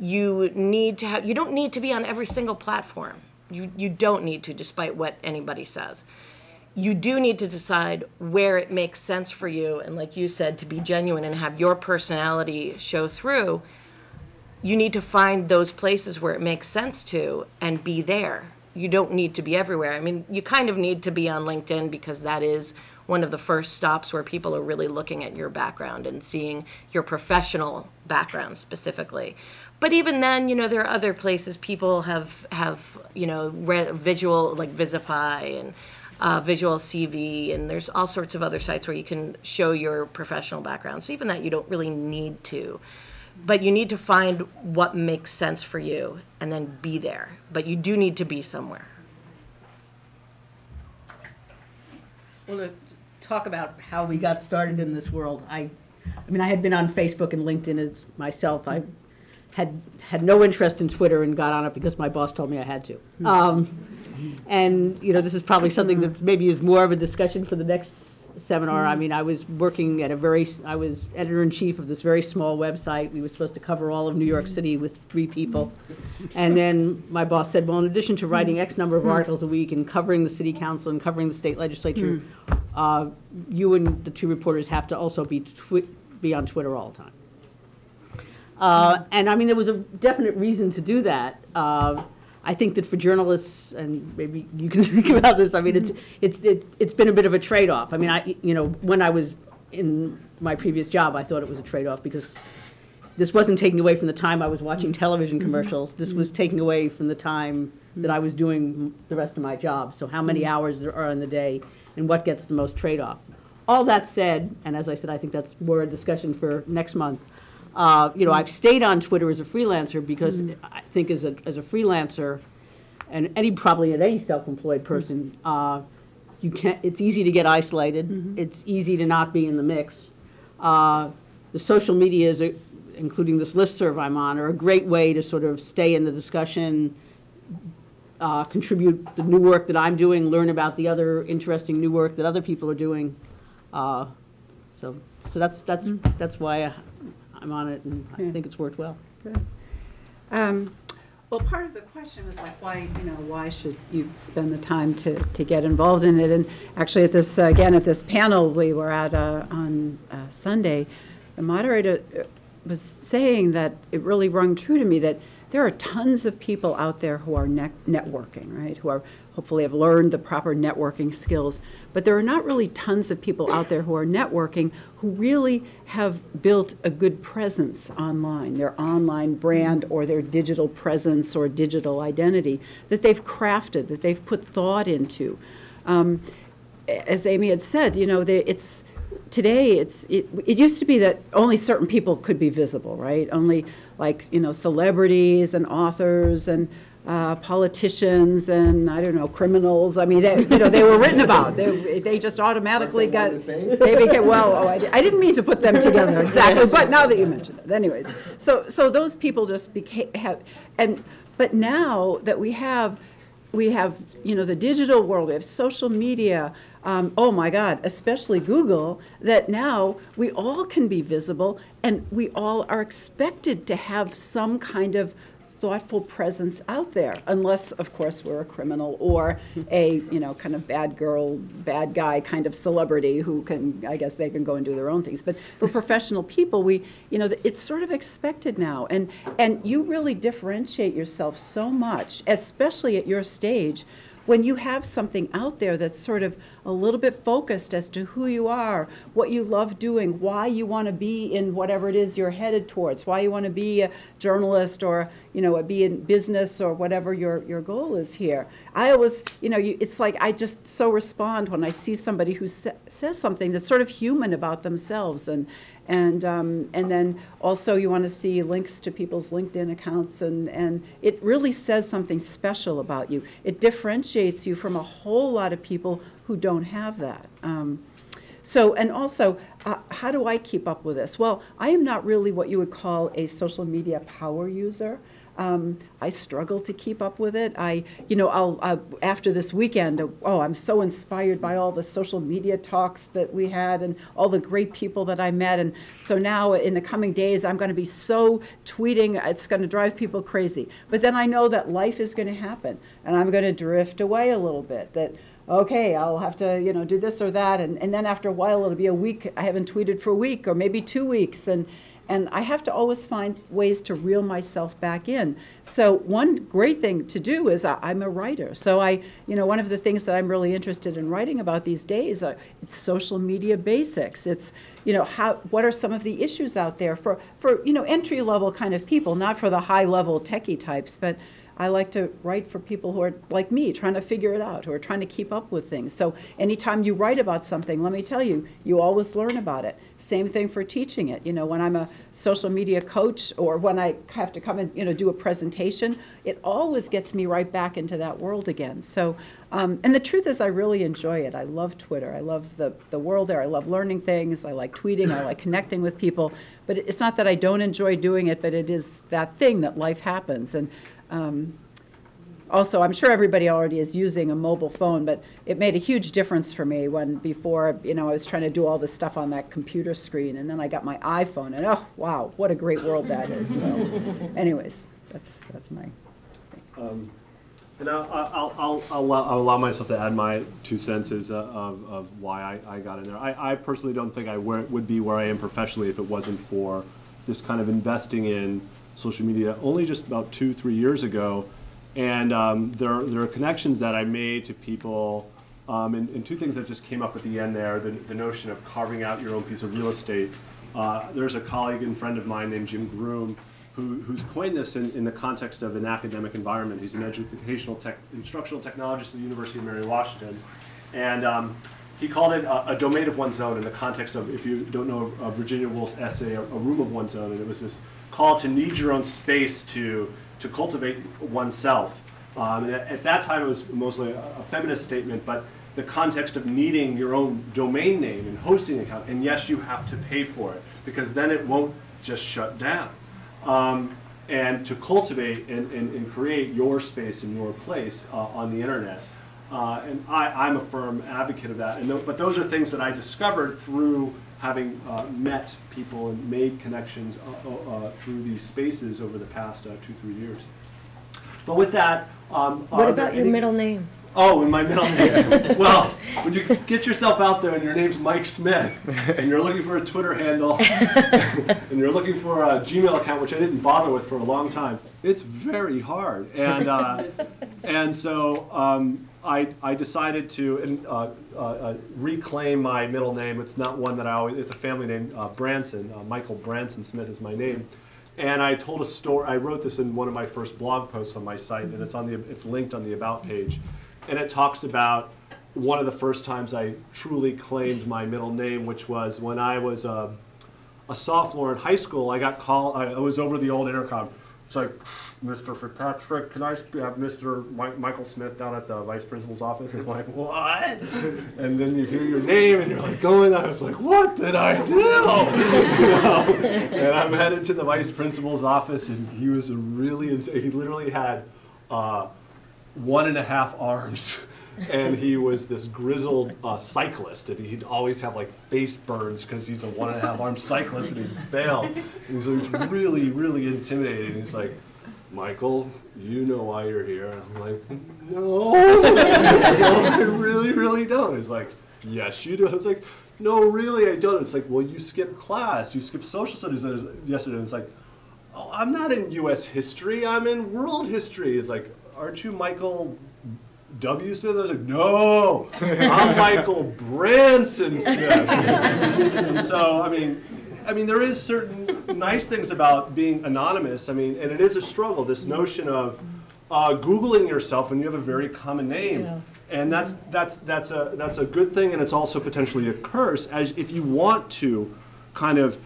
You don't need to be on every single platform. You don't need to, despite what anybody says. you do need to decide where it makes sense for you, and like you said, to be genuine and have your personality show through. You need to find those places where it makes sense to and be there. You don't need to be everywhere. I mean, you kind of need to be on LinkedIn because that is one of the first stops where people are really looking at your background and seeing your professional background specifically. But even then, you know, there are other places people have you know, visual, like Visify and Visual CV, and there's all sorts of other sites where you can show your professional background. So even that you don't really need to. But you need to find what makes sense for you and then be there. But you do need to be somewhere. Well, to talk about how we got started in this world, I mean, I had been on Facebook and LinkedIn as myself. I had no interest in Twitter and got on it because my boss told me I had to. And, you know, this is probably something that maybe is more of a discussion for the next seminar. I mean, I was working at I was editor-in-chief of this very small website. We were supposed to cover all of New York City with 3 people. And then my boss said, well, in addition to writing X number of articles a week and covering the city council and covering the state legislature, you and the 2 reporters have to also be on Twitter all the time. And I mean, there was a definite reason to do that. I think that for journalists, and maybe you can speak about this, I mean, it's been a bit of a trade-off. I mean, you know, when I was in my previous job, I thought it was a trade-off because this wasn't taking away from the time I was watching television commercials. This was taking away from the time that I was doing the rest of my job. So how many hours there are in the day and what gets the most trade-off. All that said, and as I said, I think that's more a discussion for next month. You know, I've stayed on Twitter as a freelancer because I think as a freelancer, and probably any self-employed person, it's easy to get isolated. It's easy to not be in the mix. The social media, including this listserv I'm on, are a great way to sort of stay in the discussion, contribute the new work that I'm doing, learn about the other interesting new work that other people are doing. So that's why I'm on it, and I think it's worked well. Good. Well, part of the question was like, why should you spend the time to get involved in it? And actually, at this panel we were at on Sunday, the moderator was saying that it really rung true to me that there are tons of people out there who are networking, right? Who are hopefully have learned the proper networking skills. But there are not really tons of people out there who are networking who really have built a good presence online, their online brand or their digital presence or digital identity that they've crafted, that they've put thought into. As Amy had said, you know, today it used to be that only certain people could be visible, right? Only like, you know, celebrities and authors and politicians and, I don't know, criminals. I mean, they were written about. They just automatically got, they became, well, I didn't mean to put them together exactly, but now that you mentioned it. Anyways, so those people just but now that we have, you know, the digital world, we have social media, oh my God, especially Google, that now we all can be visible and we all are expected to have some kind of thoughtful presence out there, unless, of course, we're a criminal or a, you know, kind of bad girl, bad guy kind of celebrity who can, I guess they can go and do their own things. But for professional people, you know, it's sort of expected now. And you really differentiate yourself so much, especially at your stage, when you have something out there that's sort of a little bit focused as to who you are, what you love doing, why you want to be in whatever it is you're headed towards, why you want to be a journalist or, you know, be in business or whatever your goal is here. I always, you know, it's like I just so respond when I see somebody who says something that's sort of human about themselves, and then also you want to see links to people's LinkedIn accounts, and it really says something special about you. It differentiates you from a whole lot of people who don't have that. So, and also, how do I keep up with this? Well, I am not really what you would call a social media power user. I struggle to keep up with it. I'll after this weekend, I'm so inspired by all the social media talks that we had and all the great people that I met. And so now in the coming days, I'm going to be so tweeting, it's going to drive people crazy. But then I know that life is going to happen, and I'm going to drift away a little bit. That, okay, I'll have to, do this or that. And then after a while, it'll be a week. I haven't tweeted for a week or maybe 2 weeks. And I have to always find ways to reel myself back in. So one great thing to do is I'm a writer. So one of the things that I'm really interested in writing about these days, it's social media basics. It's, what are some of the issues out there for entry-level kind of people, not for the high-level techie types, but I like to write for people who are like me, trying to figure it out, who are trying to keep up with things. So anytime you write about something, let me tell you, you always learn about it. Same thing for teaching it. When I'm a social media coach or when I have to come and do a presentation, it always gets me right back into that world again. So, and the truth is I really enjoy it. I love Twitter. I love the world there. I love learning things. I like tweeting. I like connecting with people. But it's not that I don't enjoy doing it, but it is that thing that life happens. And also, I'm sure everybody already is using a mobile phone, but it made a huge difference for me when before, I was trying to do all this stuff on that computer screen, and then I got my iPhone, and oh, wow, what a great world that is. So anyways, that's my thing. And I'll allow myself to add my 2 cents of why I got in there. I personally don't think I would be where I am professionally if it wasn't for this kind of investing in social media only just about 2-3 years ago. And there are connections that I made to people, and 2 things that just came up at the end there, the notion of carving out your own piece of real estate. There's a colleague and friend of mine named Jim Groom who's coined this in the context of an academic environment. He's an instructional technologist at the University of Mary Washington. And he called it a domain of one's own in the context of, if you don't know of Virginia Woolf's essay, A Room of One's Own. And it was this call to need your own space to cultivate oneself. And at that time, it was mostly a feminist statement, but the context of needing your own domain name and hosting account, and yes, you have to pay for it, because then it won't just shut down. And to cultivate and create your space and your place on the internet. And I'm a firm advocate of that. But those are things that I discovered through having met people and made connections through these spaces over the past 2-3 years. But with that, what about your middle name? Oh, and my middle name. Well, when you get yourself out there and your name's Mike Smith, and you're looking for a Twitter handle, and you're looking for a Gmail account, which I didn't bother with for a long time, it's very hard. And so I decided to reclaim my middle name. It's not one that it's a family name, Branson. Michael Branson Smith is my name. And I told a story. I wrote this in one of my first blog posts on my site, and it's linked on the About page. And it talks about one of the first times I truly claimed my middle name, which was when I was a sophomore in high school. I got called. I was over the old intercom. It's like, Mr. Fitzpatrick, can I have Mr. Michael Smith down at the vice principal's office? And I'm like, what? And then you hear your name, and you're like going. I was like, what did I do? And I'm headed to the vice principal's office, and he was he literally had 1.5 arms. And he was this grizzled cyclist, and he'd always have like face burns because he's a 1.5 arm cyclist, and he'd fail. And so he was really, really intimidating. He's like, Michael, you know why you're here. And I'm like, no, I really, really don't. He's like, yes, you do. I was like, no, really, I don't. It's like, well, you skipped class. You skipped social studies yesterday. And it's like, oh, I'm not in U.S. history. I'm in world history. It's like, aren't you Michael W. Smith? I was like, no, I'm Michael Branson Smith. And so, I mean, there is certain nice things about being anonymous. I mean, and it is a struggle. This notion of Googling yourself when you have a very common name, yeah. And that's a good thing, and it's also potentially a curse, as if you want to kind of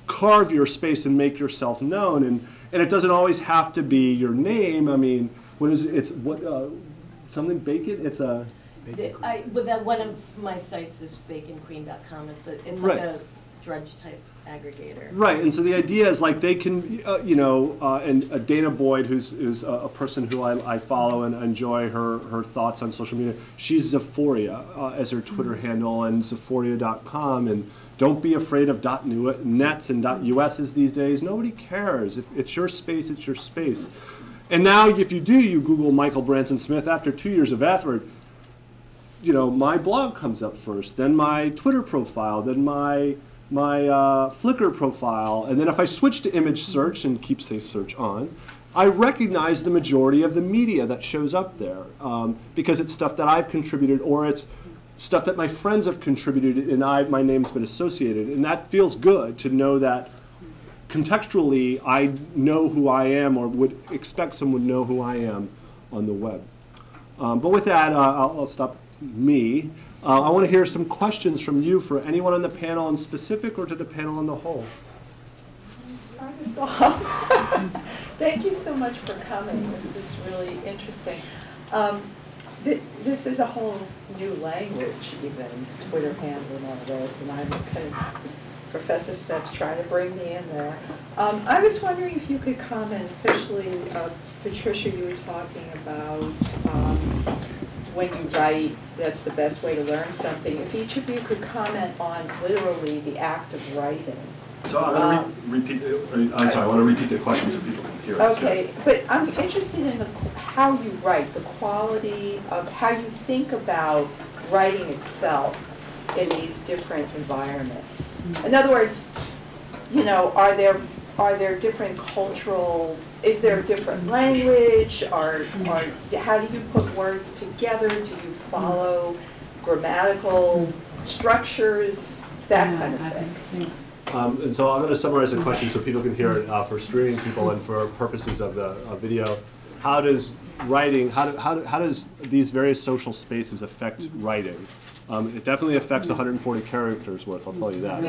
carve your space and make yourself known, and it doesn't always have to be your name. I mean, what is it? It's what. Something bacon? It's a... One of my sites is baconcream.com. It's right. like a Drudge type aggregator. Right, and so the idea is like they can, and Dana Boyd, who's a person who I follow and enjoy her thoughts on social media, she's Zephoria as her Twitter handle, and Zephoria.com, and don't be afraid of .nets and .us's these days. Nobody cares. If it's your space, it's your space. And now if you Google Michael Branson Smith, after 2 years of effort, my blog comes up first, then my Twitter profile, then my Flickr profile, and then if I switch to image search and keep say search on, I recognize the majority of the media that shows up there because it's stuff that I've contributed, or it's stuff that my friends have contributed and my name's been associated, and that feels good to know that contextually I know who I am, or would expect someone to know who I am on the web. But with that, I'll stop me. I want to hear some questions from you for anyone on the panel in specific or to the panel on the whole. Thank you so much for coming. This is really interesting. This is a whole new language, even Twitter handle and all this, and I'm kind of, Professor Smith's trying to bring me in there. I was wondering if you could comment, especially Patricia, you were talking about when you write, that's the best way to learn something. If each of you could comment on literally the act of writing. So I'm going to repeat. I'm sorry. I want to repeat the question so people can hear it. Okay, but I'm interested in how you write, the quality of how you think about writing itself in these different environments. In other words, are there different cultural? Is there a different language, or how do you put words together? Do you follow grammatical structures, that kind of thing? And so I'm going to summarize the question so people can hear it for streaming people and for purposes of the video. How does writing, how does these various social spaces affect writing? It definitely affects 140 characters worth, I'll tell you that.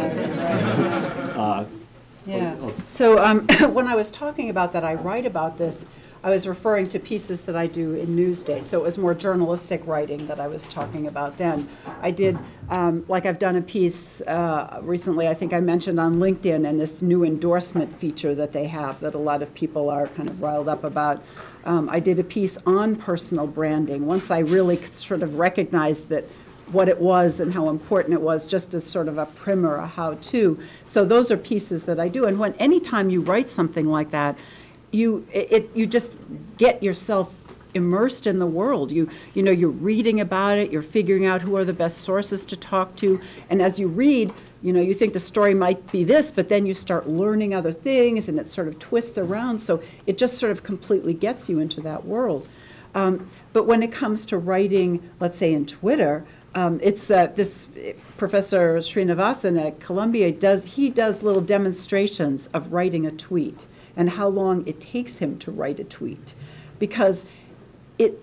Yeah. So when I was talking about that, I write about this, I was referring to pieces that I do in Newsday. So it was more journalistic writing that I was talking about then. I did, like I've done a piece recently, I think I mentioned on LinkedIn, and this new endorsement feature that they have that a lot of people are kind of riled up about. I did a piece on personal branding. Once I really sort of recognized that what it was and how important it was, just as sort of a primer, a how-to. So those are pieces that I do. And anytime you write something like that, you just get yourself immersed in the world. You're reading about it, you're figuring out who are the best sources to talk to, and as you read, you think the story might be this, but then you start learning other things, and it sort of twists around, so it just sort of completely gets you into that world. But when it comes to writing, let's say in Twitter, it's this Professor Srinivasan at Columbia does little demonstrations of writing a tweet and how long it takes him to write a tweet, because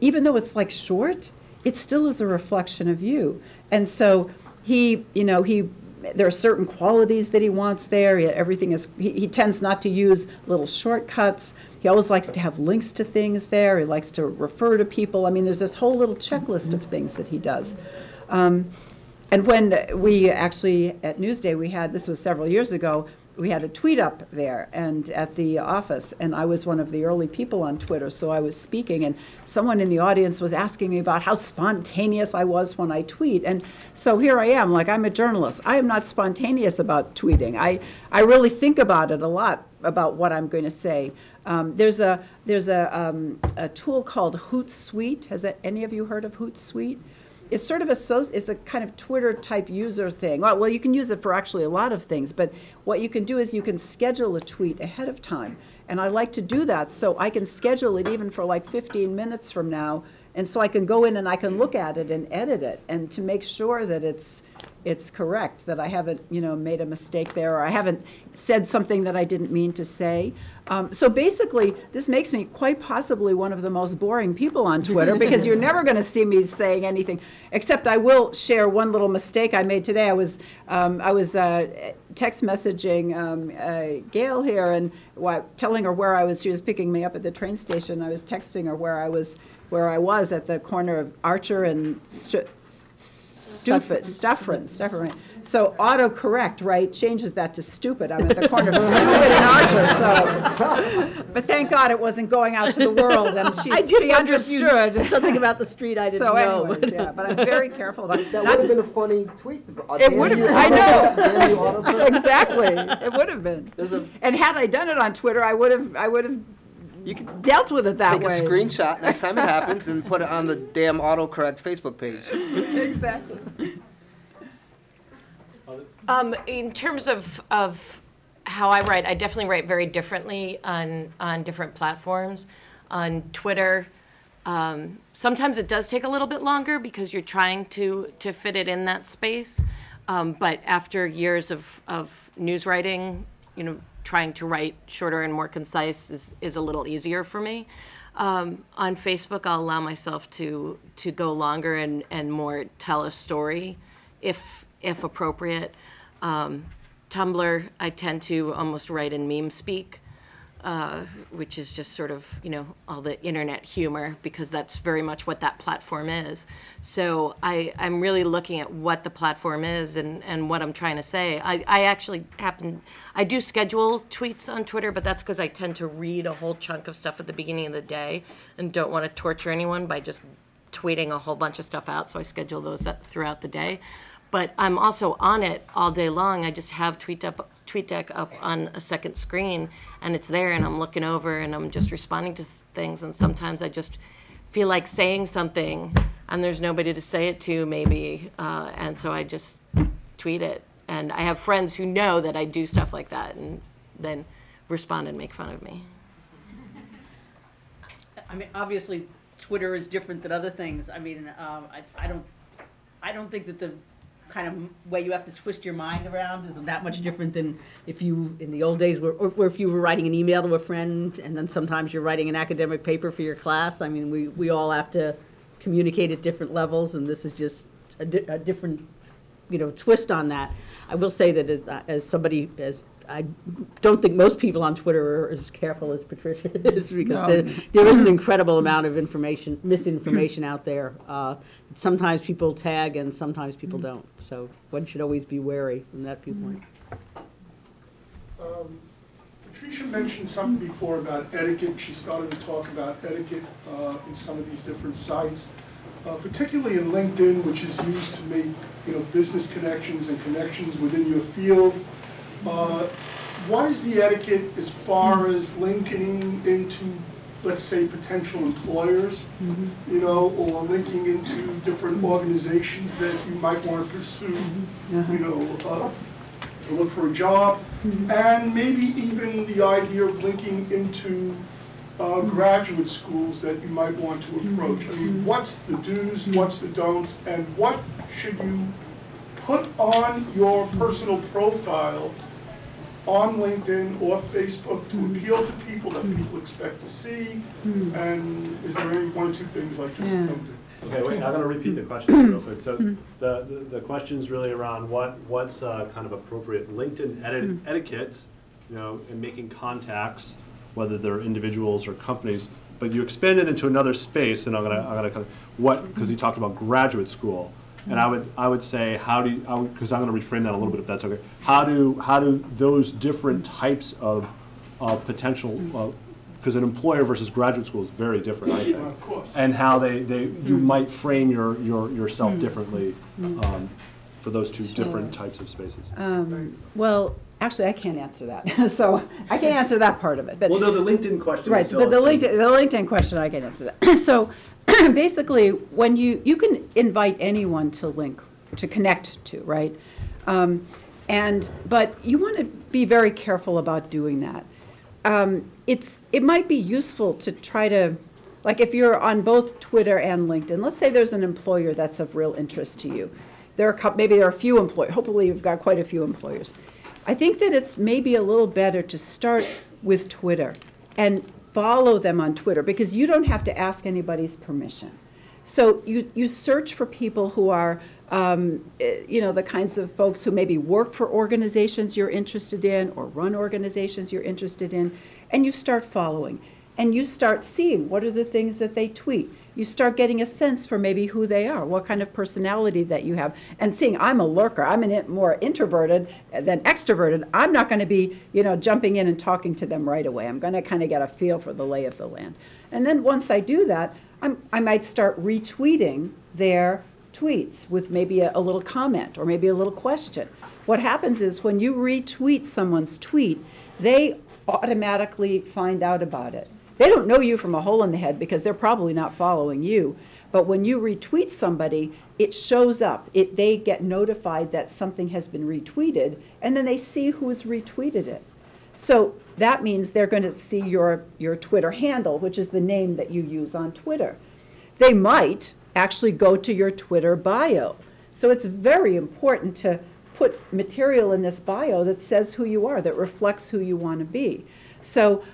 even though it's like short, it still is a reflection of you. And so there are certain qualities that he wants there. Everything is, he tends not to use little shortcuts. He always likes to have links to things there. He likes to refer to people. I mean, there's this whole little checklist of things that he does. And when we actually, at Newsday, this was several years ago, we had a tweet up there and at the office, and I was one of the early people on Twitter, so I was speaking, and someone in the audience was asking me about how spontaneous I was when I tweet. And so here I am, like, I'm a journalist. I am not spontaneous about tweeting. I really think about it a lot, about what I'm going to say. There's a tool called Hootsuite. Has any of you heard of Hootsuite? It's sort of it's a kind of Twitter type user thing. Well, you can use it for actually a lot of things, but what you can do is you can schedule a tweet ahead of time. And I like to do that, so I can schedule it even for like 15 minutes from now, and so I can go in and I can look at it and edit it, and to make sure that it's correct, that I haven't made a mistake there, or I haven't said something that I didn't mean to say. So basically, this makes me quite possibly one of the most boring people on Twitter, because you're never going to see me saying anything, except I will share one little mistake I made today. I was text messaging Gail here, and telling her where I was. She was picking me up at the train station. I was texting her where I was at the corner of Archer and Stuffran. So autocorrect, right, changes that to stupid. I'm at the corner of stupid and Archer, so. But thank God it wasn't going out to the world, and she understood. Something about the street I didn't So know. anyways, yeah, but I'm very careful about it. That would have been a funny tweet. It would have been, I know, exactly, it would have been. And had I done it on Twitter, I would have You can dealt with it that take way. a screenshot next time it happens and put it on the damn autocorrect Facebook page. Exactly. In terms of how I write, I definitely write very differently on different platforms. On Twitter, sometimes it does take a little bit longer because you're trying to fit it in that space. But after years of news writing, trying to write shorter and more concise is a little easier for me. On Facebook, I'll allow myself to go longer and more tell a story, if appropriate. Tumblr, I tend to almost write in meme speak, which is just sort of, all the internet humor, because that's very much what that platform is. So I'm really looking at what the platform is and what I'm trying to say. I do schedule tweets on Twitter, but that's because I tend to read a whole chunk of stuff at the beginning of the day and don't want to torture anyone by just tweeting a whole bunch of stuff out, so I schedule those up throughout the day. But I'm also on it all day long. I just have TweetDeck up on a second screen, and it's there, and I'm looking over, and I'm just responding to things. And sometimes I just feel like saying something, and there's nobody to say it to, maybe, and so I just tweet it. And I have friends who know that I do stuff like that, and then respond and make fun of me. I mean, obviously, Twitter is different than other things. I mean, I don't think that the kind of way you have to twist your mind around is that much different than if you, in the old days, or if you were writing an email to a friend, and then sometimes you're writing an academic paper for your class. I mean, we all have to communicate at different levels, and this is just a different, twist on that. I will say that as I don't think most people on Twitter are as careful as Patricia is, because there is an incredible amount of misinformation out there. Sometimes people tag and sometimes people don't. So one should always be wary from that viewpoint. Patricia mentioned something before about etiquette. She started to talk about etiquette in some of these different sites, particularly in LinkedIn, which is used to make business connections and connections within your field. What is the etiquette as far as linking into, let's say, potential employers, or linking into different organizations that you might want to pursue, to look for a job, and maybe even the idea of linking into graduate schools that you might want to approach? I mean, what's the do's, what's the don'ts, and what should you put on your personal profile on LinkedIn or Facebook to appeal to people that people expect to see? And is there any one or two things like this? Okay, wait, I'm going to repeat the question real quick. So the question is really around what's kind of appropriate LinkedIn etiquette, in making contacts, whether they're individuals or companies. But you expand it into another space, and I'm gonna kind of because you talked about graduate school, and I would say because I'm going to reframe that a little bit if that's okay. How do those different types of potential because an employer versus graduate school is very different, I think. Of course. And how you might frame yourself differently for those two different types of spaces. Well, actually, I can't answer that. So I can't answer that part of it. But, well, no, the LinkedIn question right, is still but the LinkedIn question, I can answer that. So basically, when you can invite anyone to link, to connect to, right? But you want to be very careful about doing that. It might be useful to try to, like if you're on both Twitter and LinkedIn, let's say there's an employer that's of real interest to you. Maybe there are a few employers, hopefully you've got quite a few employers. I think that it's maybe a little better to start with Twitter and follow them on Twitter, because you don't have to ask anybody's permission. So you search for people who are, the kinds of folks who maybe work for organizations you're interested in or run organizations you're interested in, and you start following. And you start seeing what are the things that they tweet. you start getting a sense for maybe who they are, what kind of personality that you have. And seeing I'm a lurker, I'm more introverted than extroverted, I'm not going to be, jumping in and talking to them right away. I'm going to kind of get a feel for the lay of the land. And then once I do that, I might start retweeting their tweets with maybe a little comment or maybe a little question. What happens is when you retweet someone's tweet, they automatically find out about it. They don't know you from a hole in the head because they're probably not following you. But when you retweet somebody, it shows up. They get notified that something has been retweeted, and then they see who's retweeted it. So that means they're going to see your Twitter handle, which is the name that you use on Twitter. They might actually go to your Twitter bio. So it's very important to put material in this bio that says who you are, that reflects who you want to be. So,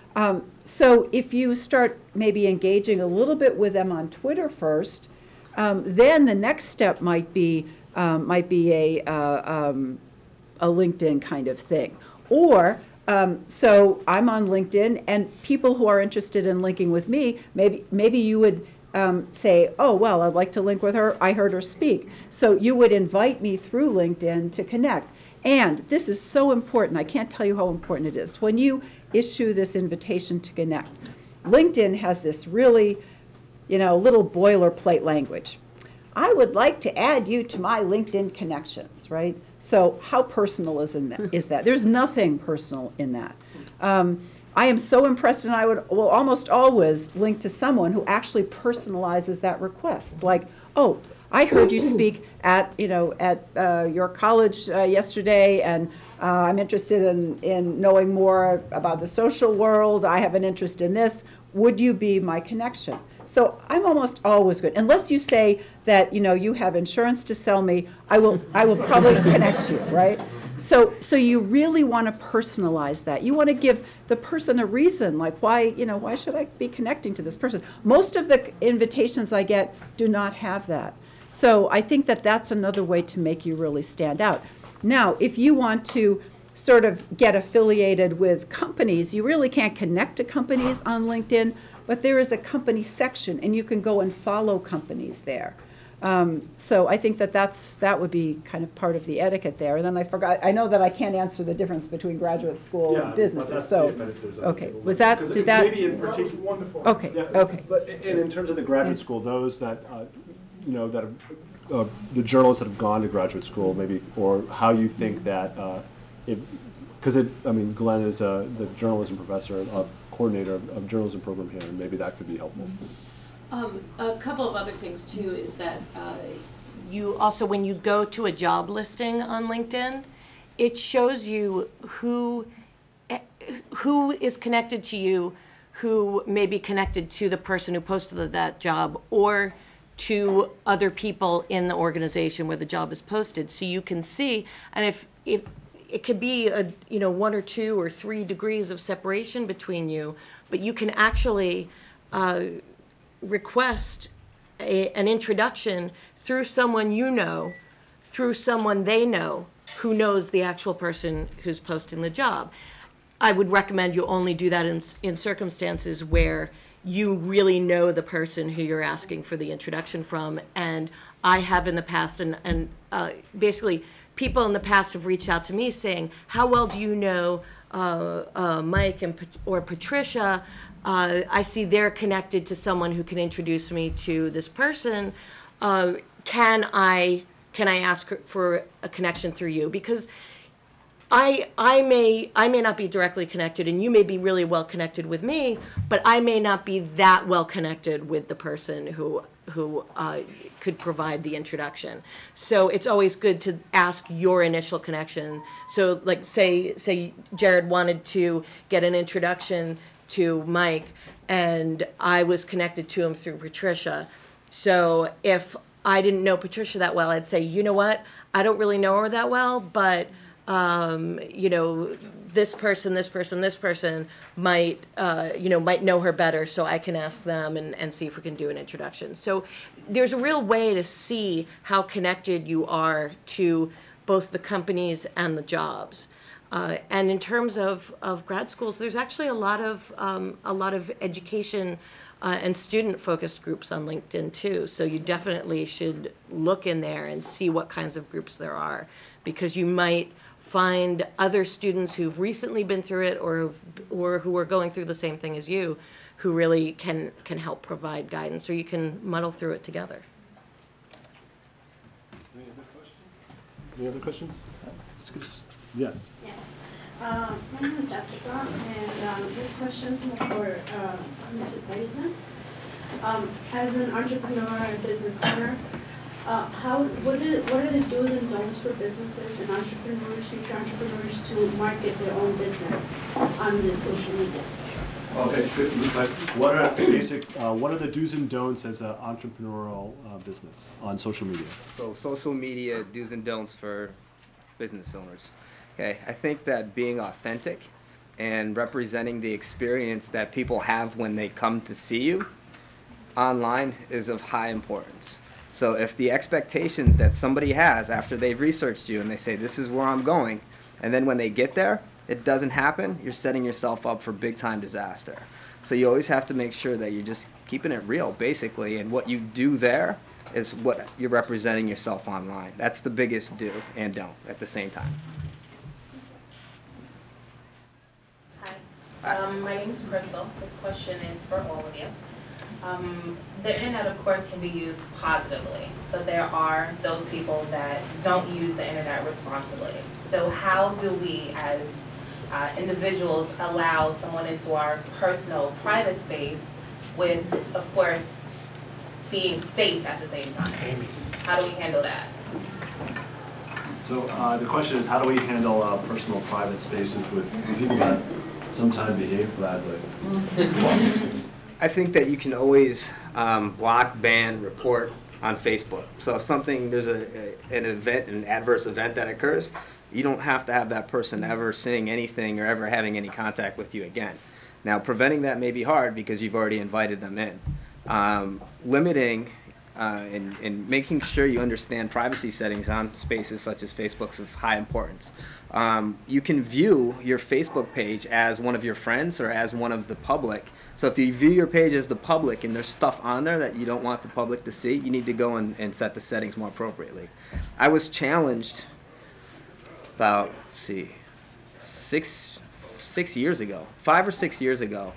so if you start maybe engaging a little bit with them on Twitter first, then the next step might be a LinkedIn kind of thing. Or, so I'm on LinkedIn, and people who are interested in linking with me, maybe you would say, oh, well, I'd like to link with her. I heard her speak. So you would invite me through LinkedIn to connect. And this is so important. I can't tell you how important it is. When you issue this invitation to connect, LinkedIn has this really, little boilerplate language. I would like to add you to my LinkedIn connections, right? So how personal is that? There's nothing personal in that. I am so impressed, and I will almost always link to someone who actually personalizes that request. Like, oh, I heard you speak at your college yesterday, and I'm interested in knowing more about the social world. I have an interest in this. Would you be my connection? So I'm almost always good. Unless you say that you have insurance to sell me, I will probably connect you, right? So you really want to personalize that. You want to give the person a reason, like why should I be connecting to this person? Most of the invitations I get do not have that. So I think that that's another way to make you really stand out. Now, if you want to sort of get affiliated with companies, you really can't connect to companies on LinkedIn, but there is a company section, and you can go and follow companies there. So I think that would be kind of part of the etiquette there. And then I forgot, I know that I can't answer the difference between graduate school and businesses. So, okay, did that? Maybe in particular, Wonderful. Okay, yeah, okay. But in terms of the graduate school, those that, the journalists that have gone to graduate school, maybe, or how you think that, because Glenn is the journalism professor, coordinator of journalism program here, and maybe that could be helpful. A couple of other things too is that you also, when you go to a job listing on LinkedIn, it shows you who is connected to you, who may be connected to the person who posted that job, or to other people in the organization where the job is posted. So you can see, and if it could be 1 or 2 or 3 degrees of separation between you, but you can actually request an introduction through someone through someone they know, who knows the actual person who's posting the job. I would recommend you only do that in circumstances where you really know the person who you're asking for the introduction from. And I have in the past, and basically people in the past have reached out to me saying, how well do you know Mike or Patricia? I see they're connected to someone who can introduce me to this person. Can I ask for a connection through you? Because I may not be directly connected, and you may be really well connected with me, but I may not be that well connected with the person who could provide the introduction. So it's always good to ask your initial connection. So like say Jared wanted to get an introduction to Mike, and I was connected to him through Patricia. So if I didn't know Patricia that well, I'd say, you know what, I don't really know her that well, but this person might know her better, so I can ask them and see if we can do an introduction. So there's a real way to see how connected you are to both the companies and the jobs. And in terms of grad schools, there's actually a lot of education and student-focused groups on LinkedIn too. So you definitely should look in there and see what kinds of groups there are, because you might find other students who've recently been through it or who are going through the same thing as you, who really can help provide guidance, or you can muddle through it together. Any other questions? Yes. My name is Jessica, and this question is for Mr. Bazan. As an entrepreneur and business owner, what are the do's and don'ts for businesses and entrepreneurs, future entrepreneurs, to market their own business on the social media? Okay, good. What are the do's and don'ts as an entrepreneurial business on social media? So social media do's and don'ts for business owners. Okay, I think that being authentic and representing the experience that people have when they come to see you online is of high importance. So if the expectations that somebody has after they've researched you and they say, this is where I'm going, and then when they get there, it doesn't happen, you're setting yourself up for big time disaster. So you always have to make sure that you're just keeping it real, basically, and what you do there is what you're representing yourself online. That's the biggest do and don't at the same time. Hi, my name is Crystal. This question is for all of you. The internet, of course, can be used positively, but there are those people that don't use the internet responsibly. So how do we, as individuals, allow someone into our personal, private space with, of course, being safe at the same time? How do we handle that? So the question is, how do we handle personal, private spaces with people that sometimes behave badly? I think that you can always block, ban, report on Facebook. So if there's an event, an adverse event that occurs, you don't have to have that person ever saying anything or ever having any contact with you again. Now, preventing that may be hard because you've already invited them in. Limiting and making sure you understand privacy settings on spaces such as Facebook's of high importance. You can view your Facebook page as one of your friends or as one of the public. So if you view your page as the public and there's stuff on there that you don't want the public to see, you need to go and set the settings more appropriately. I was challenged about, let's see, 5 or 6 years ago,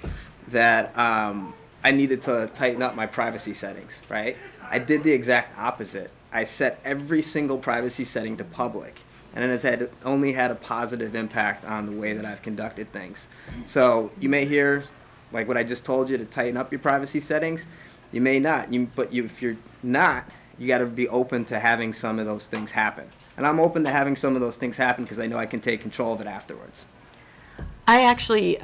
that I needed to tighten up my privacy settings, right? I did the exact opposite. I set every single privacy setting to public, and it has only had a positive impact on the way that I've conducted things. So you may hear, like what I just told you, to tighten up your privacy settings. You may not, if you're not, you got to be open to having some of those things happen. And I'm open to having some of those things happen because I know I can take control of it afterwards. I actually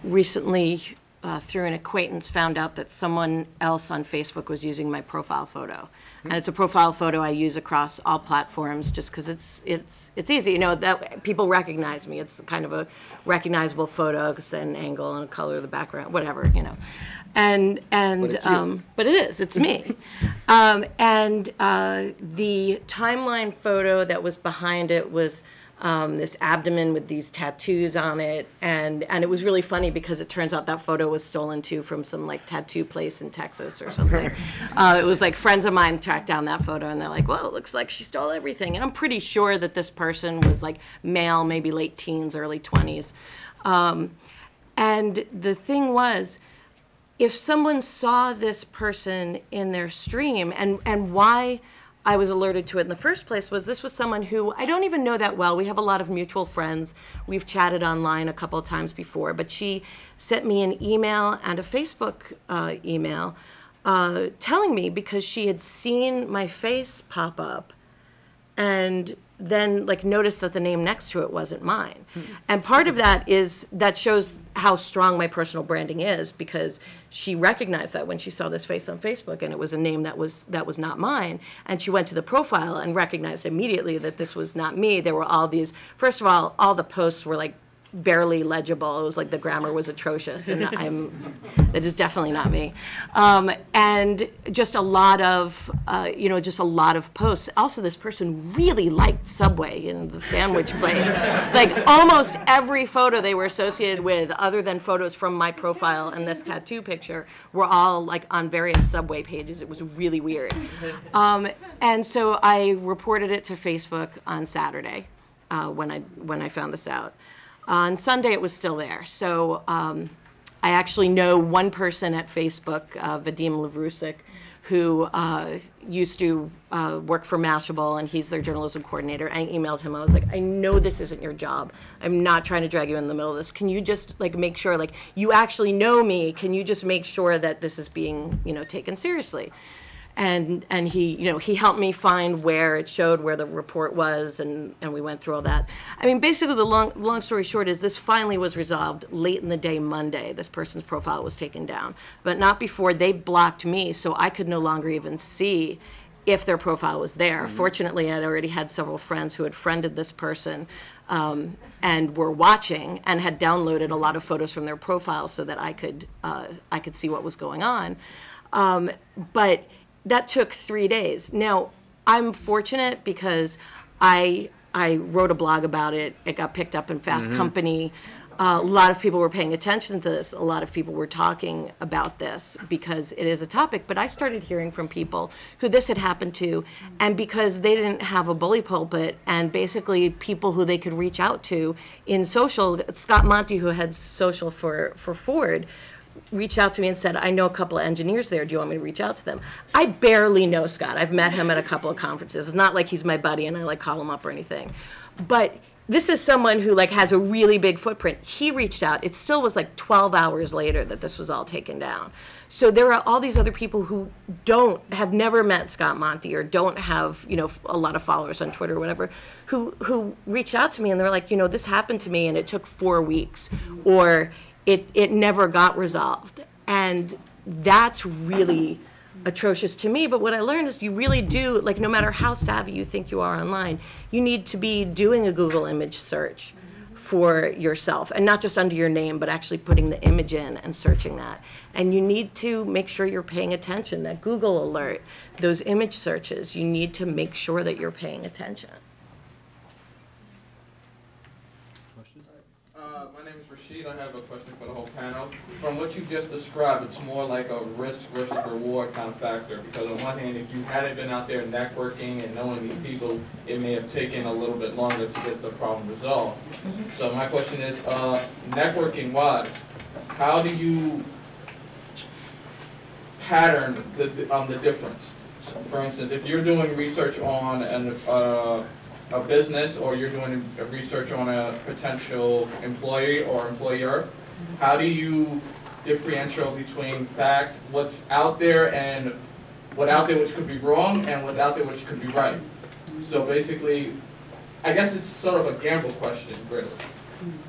recently, through an acquaintance, found out that someone else on Facebook was using my profile photo. And it's a profile photo I use across all platforms just because it's easy. You know, that people recognize me. It's kind of a recognizable photo, an angle and a color of the background, whatever, you know. But it is, it's me. And the timeline photo that was behind it was this abdomen with these tattoos on it, and it was really funny because it turns out that photo was stolen too from some like tattoo place in Texas or something. It was like friends of mine tracked down that photo and they're like, well, it looks like she stole everything. And I'm pretty sure that this person was like male, maybe late teens, early 20s. And the thing was, if someone saw this person in their stream, and why I was alerted to it in the first place was this was someone who I don't even know that well. We have a lot of mutual friends. We've chatted online a couple of times before, but she sent me an email and a Facebook email telling me because she had seen my face pop up and then like noticed that the name next to it wasn't mine. And part of that shows how strong my personal branding is, because she recognized that when she saw this face on Facebook and it was a name that was not mine, and she went to the profile and recognized immediately that this was not me. There were all these, first of all the posts were like barely legible. It was like the grammar was atrocious, and that is definitely not me. And just a lot of, just a lot of posts. Also, this person really liked Subway in the sandwich place. Like almost every photo they were associated with, other than photos from my profile and this tattoo picture, were all like on various Subway pages. It was really weird. And so I reported it to Facebook on Saturday when I found this out. On Sunday, it was still there. So I actually know one person at Facebook, Vadim Lavrusik, who used to work for Mashable, and he's their journalism coordinator. I emailed him. I was like, I know this isn't your job. I'm not trying to drag you in the middle of this. Can you just like make sure, like, you actually know me? Can you just make sure that this is being, taken seriously? And he, he helped me find where it showed where the report was, and we went through all that. I mean, basically, the long story short is this finally was resolved late in the day Monday. This person's profile was taken down, but not before they blocked me, so I could no longer even see if their profile was there. Mm-hmm. Fortunately, I'd already had several friends who had friended this person and were watching and had downloaded a lot of photos from their profile so that I could see what was going on. But that took 3 days. Now, I'm fortunate because I wrote a blog about it. It got picked up in Fast Company. A lot of people were paying attention to this. A lot of people were talking about this because it is a topic. But I started hearing from people who this had happened to, and because they didn't have a bully pulpit, and basically people who they could reach out to in social. Scott Monty, who heads social for Ford, reached out to me and said, I know a couple of engineers there. Do you want me to reach out to them? I barely know Scott. I've met him at a couple of conferences. It's not like he's my buddy and I like call him up or anything. But this is someone who like has a really big footprint. He reached out. It still was like 12 hours later that this was all taken down. So there are all these other people who have never met Scott Monty or don't have, a lot of followers on Twitter or whatever, who reached out to me and they're like, this happened to me and it took 4 weeks, or it never got resolved. And that's really atrocious to me. But what I learned is you really do, like, no matter how savvy you think you are online, you need to be doing a Google image search for yourself, and not just under your name, but actually putting the image in and searching that. And you need to make sure you're paying attention. That Google alert, those image searches, you need to make sure that you're paying attention. My name is Rashid. I have a question for the whole panel. From what you just described, it's more like a risk versus reward kind of factor. Because on one hand, if you hadn't been out there networking and knowing these people, it may have taken a little bit longer to get the problem resolved. So my question is, networking-wise, how do you pattern the difference? So for instance, if you're doing research on a business, or you're doing research on a potential employee or employer, how do you differentiate between fact, what's out there, and what out there which could be wrong, and what's out there which could be right? So basically, I guess it's sort of a gamble question, really.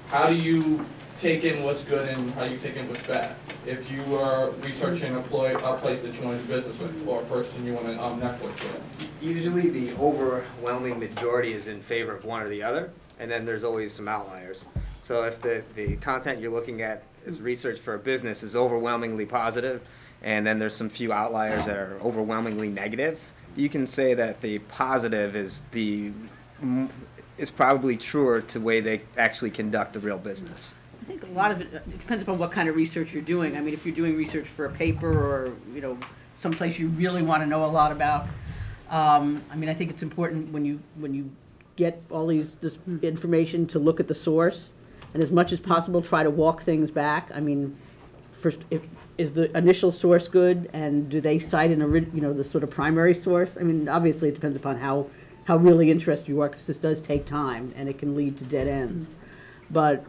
How do you take in what's good and how do you take in what's bad? If you are researching a place that you want to do business with, or a person you want to network with. Usually the overwhelming majority is in favor of one or the other, and then there's always some outliers. So if the content you're looking at is research for a business is overwhelmingly positive, and then there's some few outliers that are overwhelmingly negative, you can say that the positive is probably truer to the way they actually conduct the real business. I think a lot of it depends upon what kind of research you're doing. I mean, if you're doing research for a paper or, someplace you really want to know a lot about, I mean, I think it's important when you get all this information to look at the source, and as much as possible try to walk things back. I mean, first, is the initial source good, and do they cite the sort of primary source? I mean, obviously it depends upon how really interested you are, because this does take time and it can lead to dead ends. But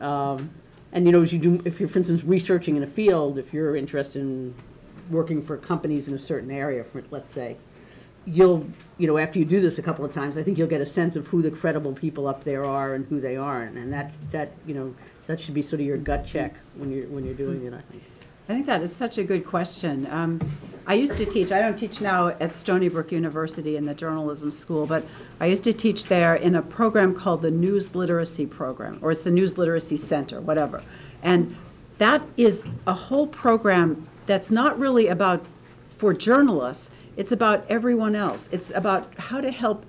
and as you do, if you're, for instance, researching in a field, if you're interested in working for companies in a certain area, let's say, you'll, after you do this a couple of times, I think you'll get a sense of who the credible people up there are and who they aren't, and that should be sort of your gut check when you're doing it, I think. I think that is such a good question. I used to teach, I don't teach now at Stony Brook University in the journalism school, but I used to teach there in a program called the News Literacy Program, or it's the News Literacy Center, whatever. And that is a whole program that's not really about for journalists, it's about everyone else. It's about how to help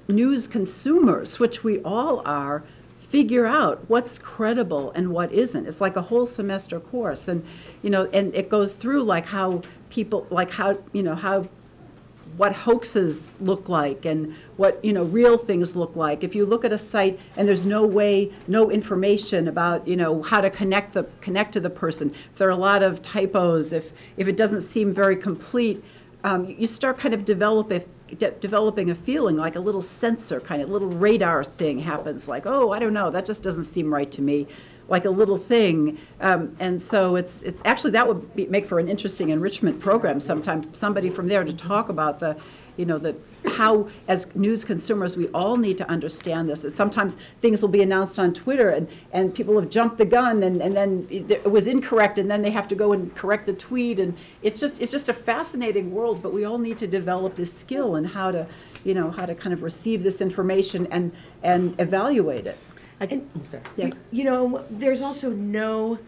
news consumers, which we all are, figure out what's credible and what isn't. It's like a whole semester course, and and it goes through like how people, like how what hoaxes look like and what real things look like. If you look at a site and there's no information about how to connect to the person, if there are a lot of typos, if it doesn't seem very complete, you start kind of developing a feeling, like a little sensor, kind of little radar thing happens, like, oh, I don't know, that just doesn't seem right to me, like a little thing. And so it's actually, that would make for an interesting enrichment program sometimes, somebody from there to talk about the how, as news consumers, we all need to understand this, that sometimes things will be announced on Twitter and people have jumped the gun and then it was incorrect and then they have to go and correct the tweet, and it's just a fascinating world, but we all need to develop this skill in how to kind of receive this information and evaluate it. There's also no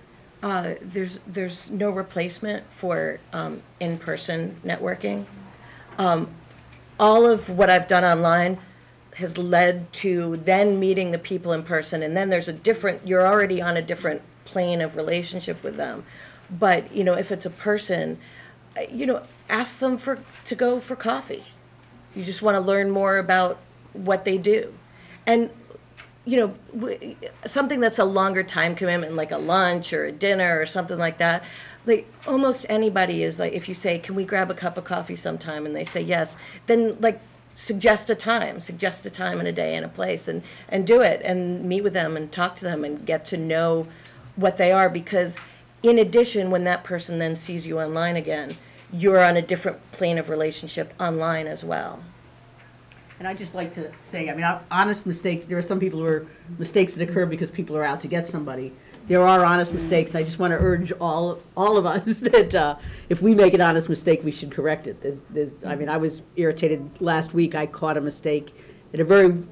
there's no replacement for in-person networking. All of what I've done online has led to then meeting the people in person, and then you're already on a different plane of relationship with them. But if it's a person, ask them to go for coffee. You just want to learn more about what they do, and something that's a longer time commitment, like a lunch or a dinner or something like that. Like almost anybody is like, if you say, can we grab a cup of coffee sometime, and they say yes, then like suggest a time in a day and a place, and do it and meet with them and talk to them and get to know what they are, because in addition, when that person then sees you online again, you're on a different plane of relationship online as well. And I'd just like to say, honest mistakes, there are some people who are mistakes that occur because people are out to get somebody. There are honest mistakes, and I just want to urge all of us that if we make an honest mistake, we should correct it. I was irritated last week. I caught a mistake at a very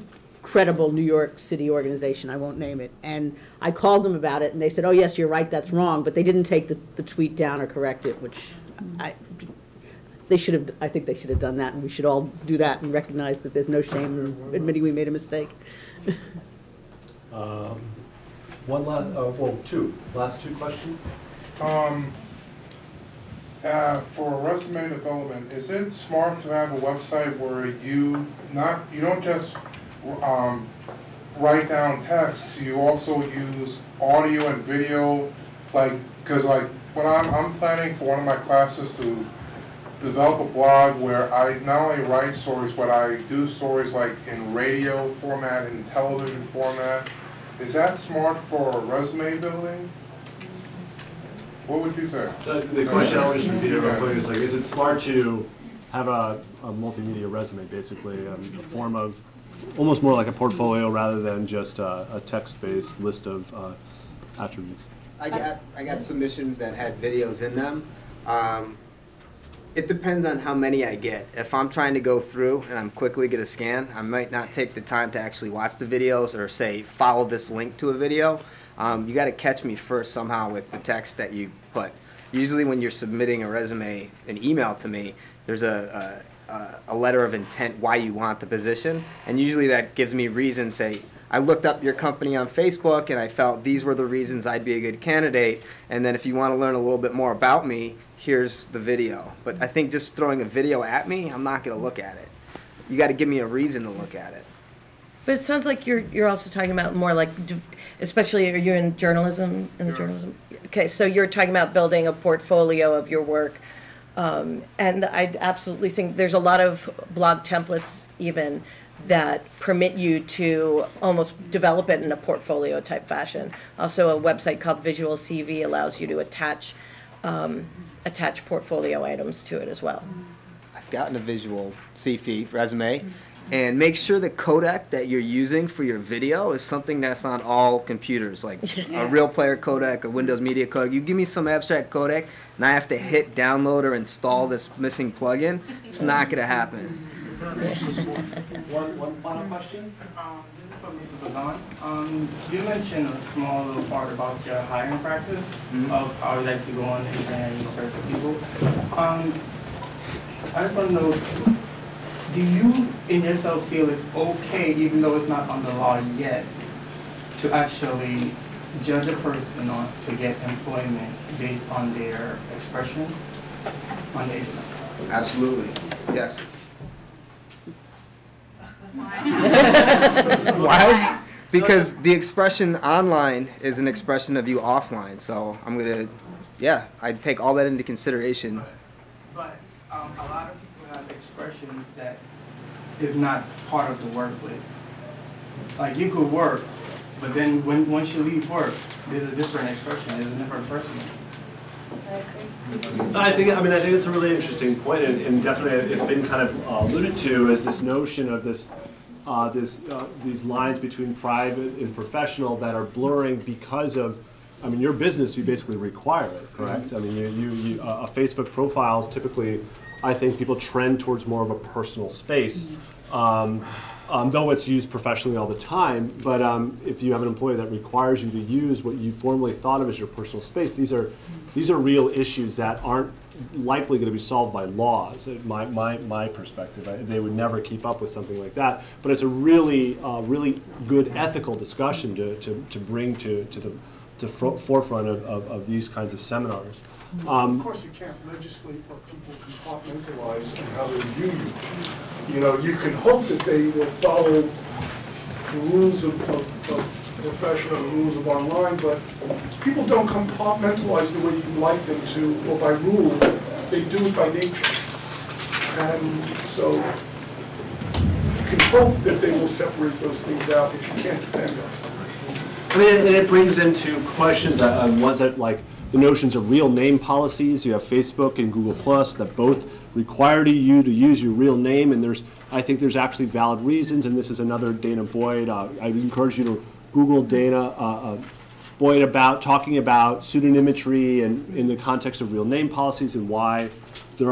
credible New York City organization. I won't name it. And I called them about it, and they said, oh, yes, you're right, that's wrong. But they didn't take the tweet down or correct it, which I think they should have done that, and we should all do that and recognize that there's no shame in admitting we made a mistake. Last two questions. For resume development, is it smart to have a website where you don't just write down text, you also use audio and video, because when I'm planning for one of my classes to develop a blog where I not only write stories, but I do stories like in radio format and television format. Is that smart for resume building? What would you say? The question, I'll just repeat it real quick, is is it smart to have a multimedia resume, basically, a form of almost more like a portfolio rather than just a text-based list of attributes? I got submissions that had videos in them. It depends on how many I get. If I'm trying to go through and I'm quickly going to scan, I might not take the time to actually watch the videos or say, follow this link to a video. You got to catch me first somehow with the text that you put. Usually when you're submitting a resume, an email to me, there's a letter of intent why you want the position. And usually that gives me reason, say, I looked up your company on Facebook and I felt these were the reasons I'd be a good candidate. And then if you want to learn a little bit more about me, here's the video. But I think just throwing a video at me, I'm not going to look at it. You got to give me a reason to look at it. But it sounds like you're also talking about more like, especially you're in journalism, journalism. Okay, so you're talking about building a portfolio of your work. And I absolutely think there's a lot of blog templates even that permit you to almost develop it in a portfolio type fashion. Also a website called Visual CV allows you to attach portfolio items to it as well. I've gotten a visual CV resume, And make sure the codec that you're using for your video is something that's on all computers, like a Real Player codec, a Windows Media codec. You give me some abstract codec, and I have to hit download or install this missing plugin. It's not going to happen. One final question. This is from Mr. Bazan. You mentioned a small little part about your hiring practice of how you like to go on and research for people. I just want to know, do you in yourself feel it's okay, even though it's not on the law yet, to actually judge a person or to get employment based on their expression on the internet? Absolutely. Yes. Why? Why? Because the expression online is an expression of you offline. So I'm going to, yeah, I take all that into consideration. But a lot of people have expressions that is not part of the workplace. Like you could work, but then once you leave work, there's a different expression, there's a different person. I think it's a really interesting point, and definitely it's been kind of alluded to as this notion of these lines between private and professional that are blurring because of, I mean, your business, you basically require it, correct? I mean, a Facebook profile is typically, I think people trend towards more of a personal space, though it's used professionally all the time. But if you have an employee that requires you to use what you formerly thought of as your personal space, these are real issues that aren't likely going to be solved by laws. My perspective, they would never keep up with something like that. But it's a really good ethical discussion to bring to the forefront of these kinds of seminars. Of course, you can't legislate what people compartmentalize and how they view you. You know, you can hope that they will follow the rules of professional rules of online, but people don't compartmentalize the way you like them to, or by rule. They do it by nature. And so you can hope that they will separate those things out, but you can't depend on it. I mean, and it brings into questions ones that, like, the notions of real name policies. You have Facebook and Google Plus that both require you to use your real name, and I think there's actually valid reasons, and this is another Dana Boyd. I would encourage you to Google Dana Boyd about talking about pseudonymetry and in the context of real name policies and why there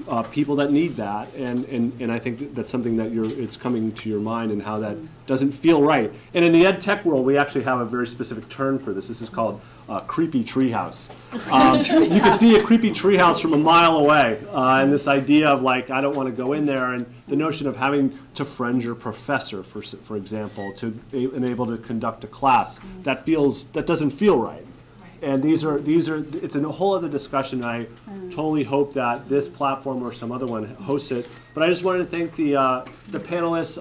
are people that need that, and I think that's something that it's coming to your mind and how that doesn't feel right. And in the ed tech world, we actually have a very specific term for this. This is called creepy treehouse. You can see a creepy treehouse from a mile away, and this idea of, like, I don't want to go in there, and the notion of having to friend your professor, for example, to enable to conduct a class, that doesn't feel right. And these are it's a whole other discussion. I totally hope that this platform or some other one hosts it. But I just wanted to thank the panelists,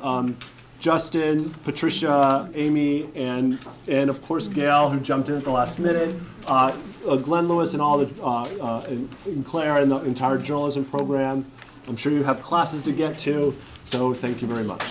Justin, Patricia, Amy, and of course Gail, who jumped in at the last minute, Glenn Lewis, and all and Claire, and the entire journalism program. I'm sure you have classes to get to, so thank you very much.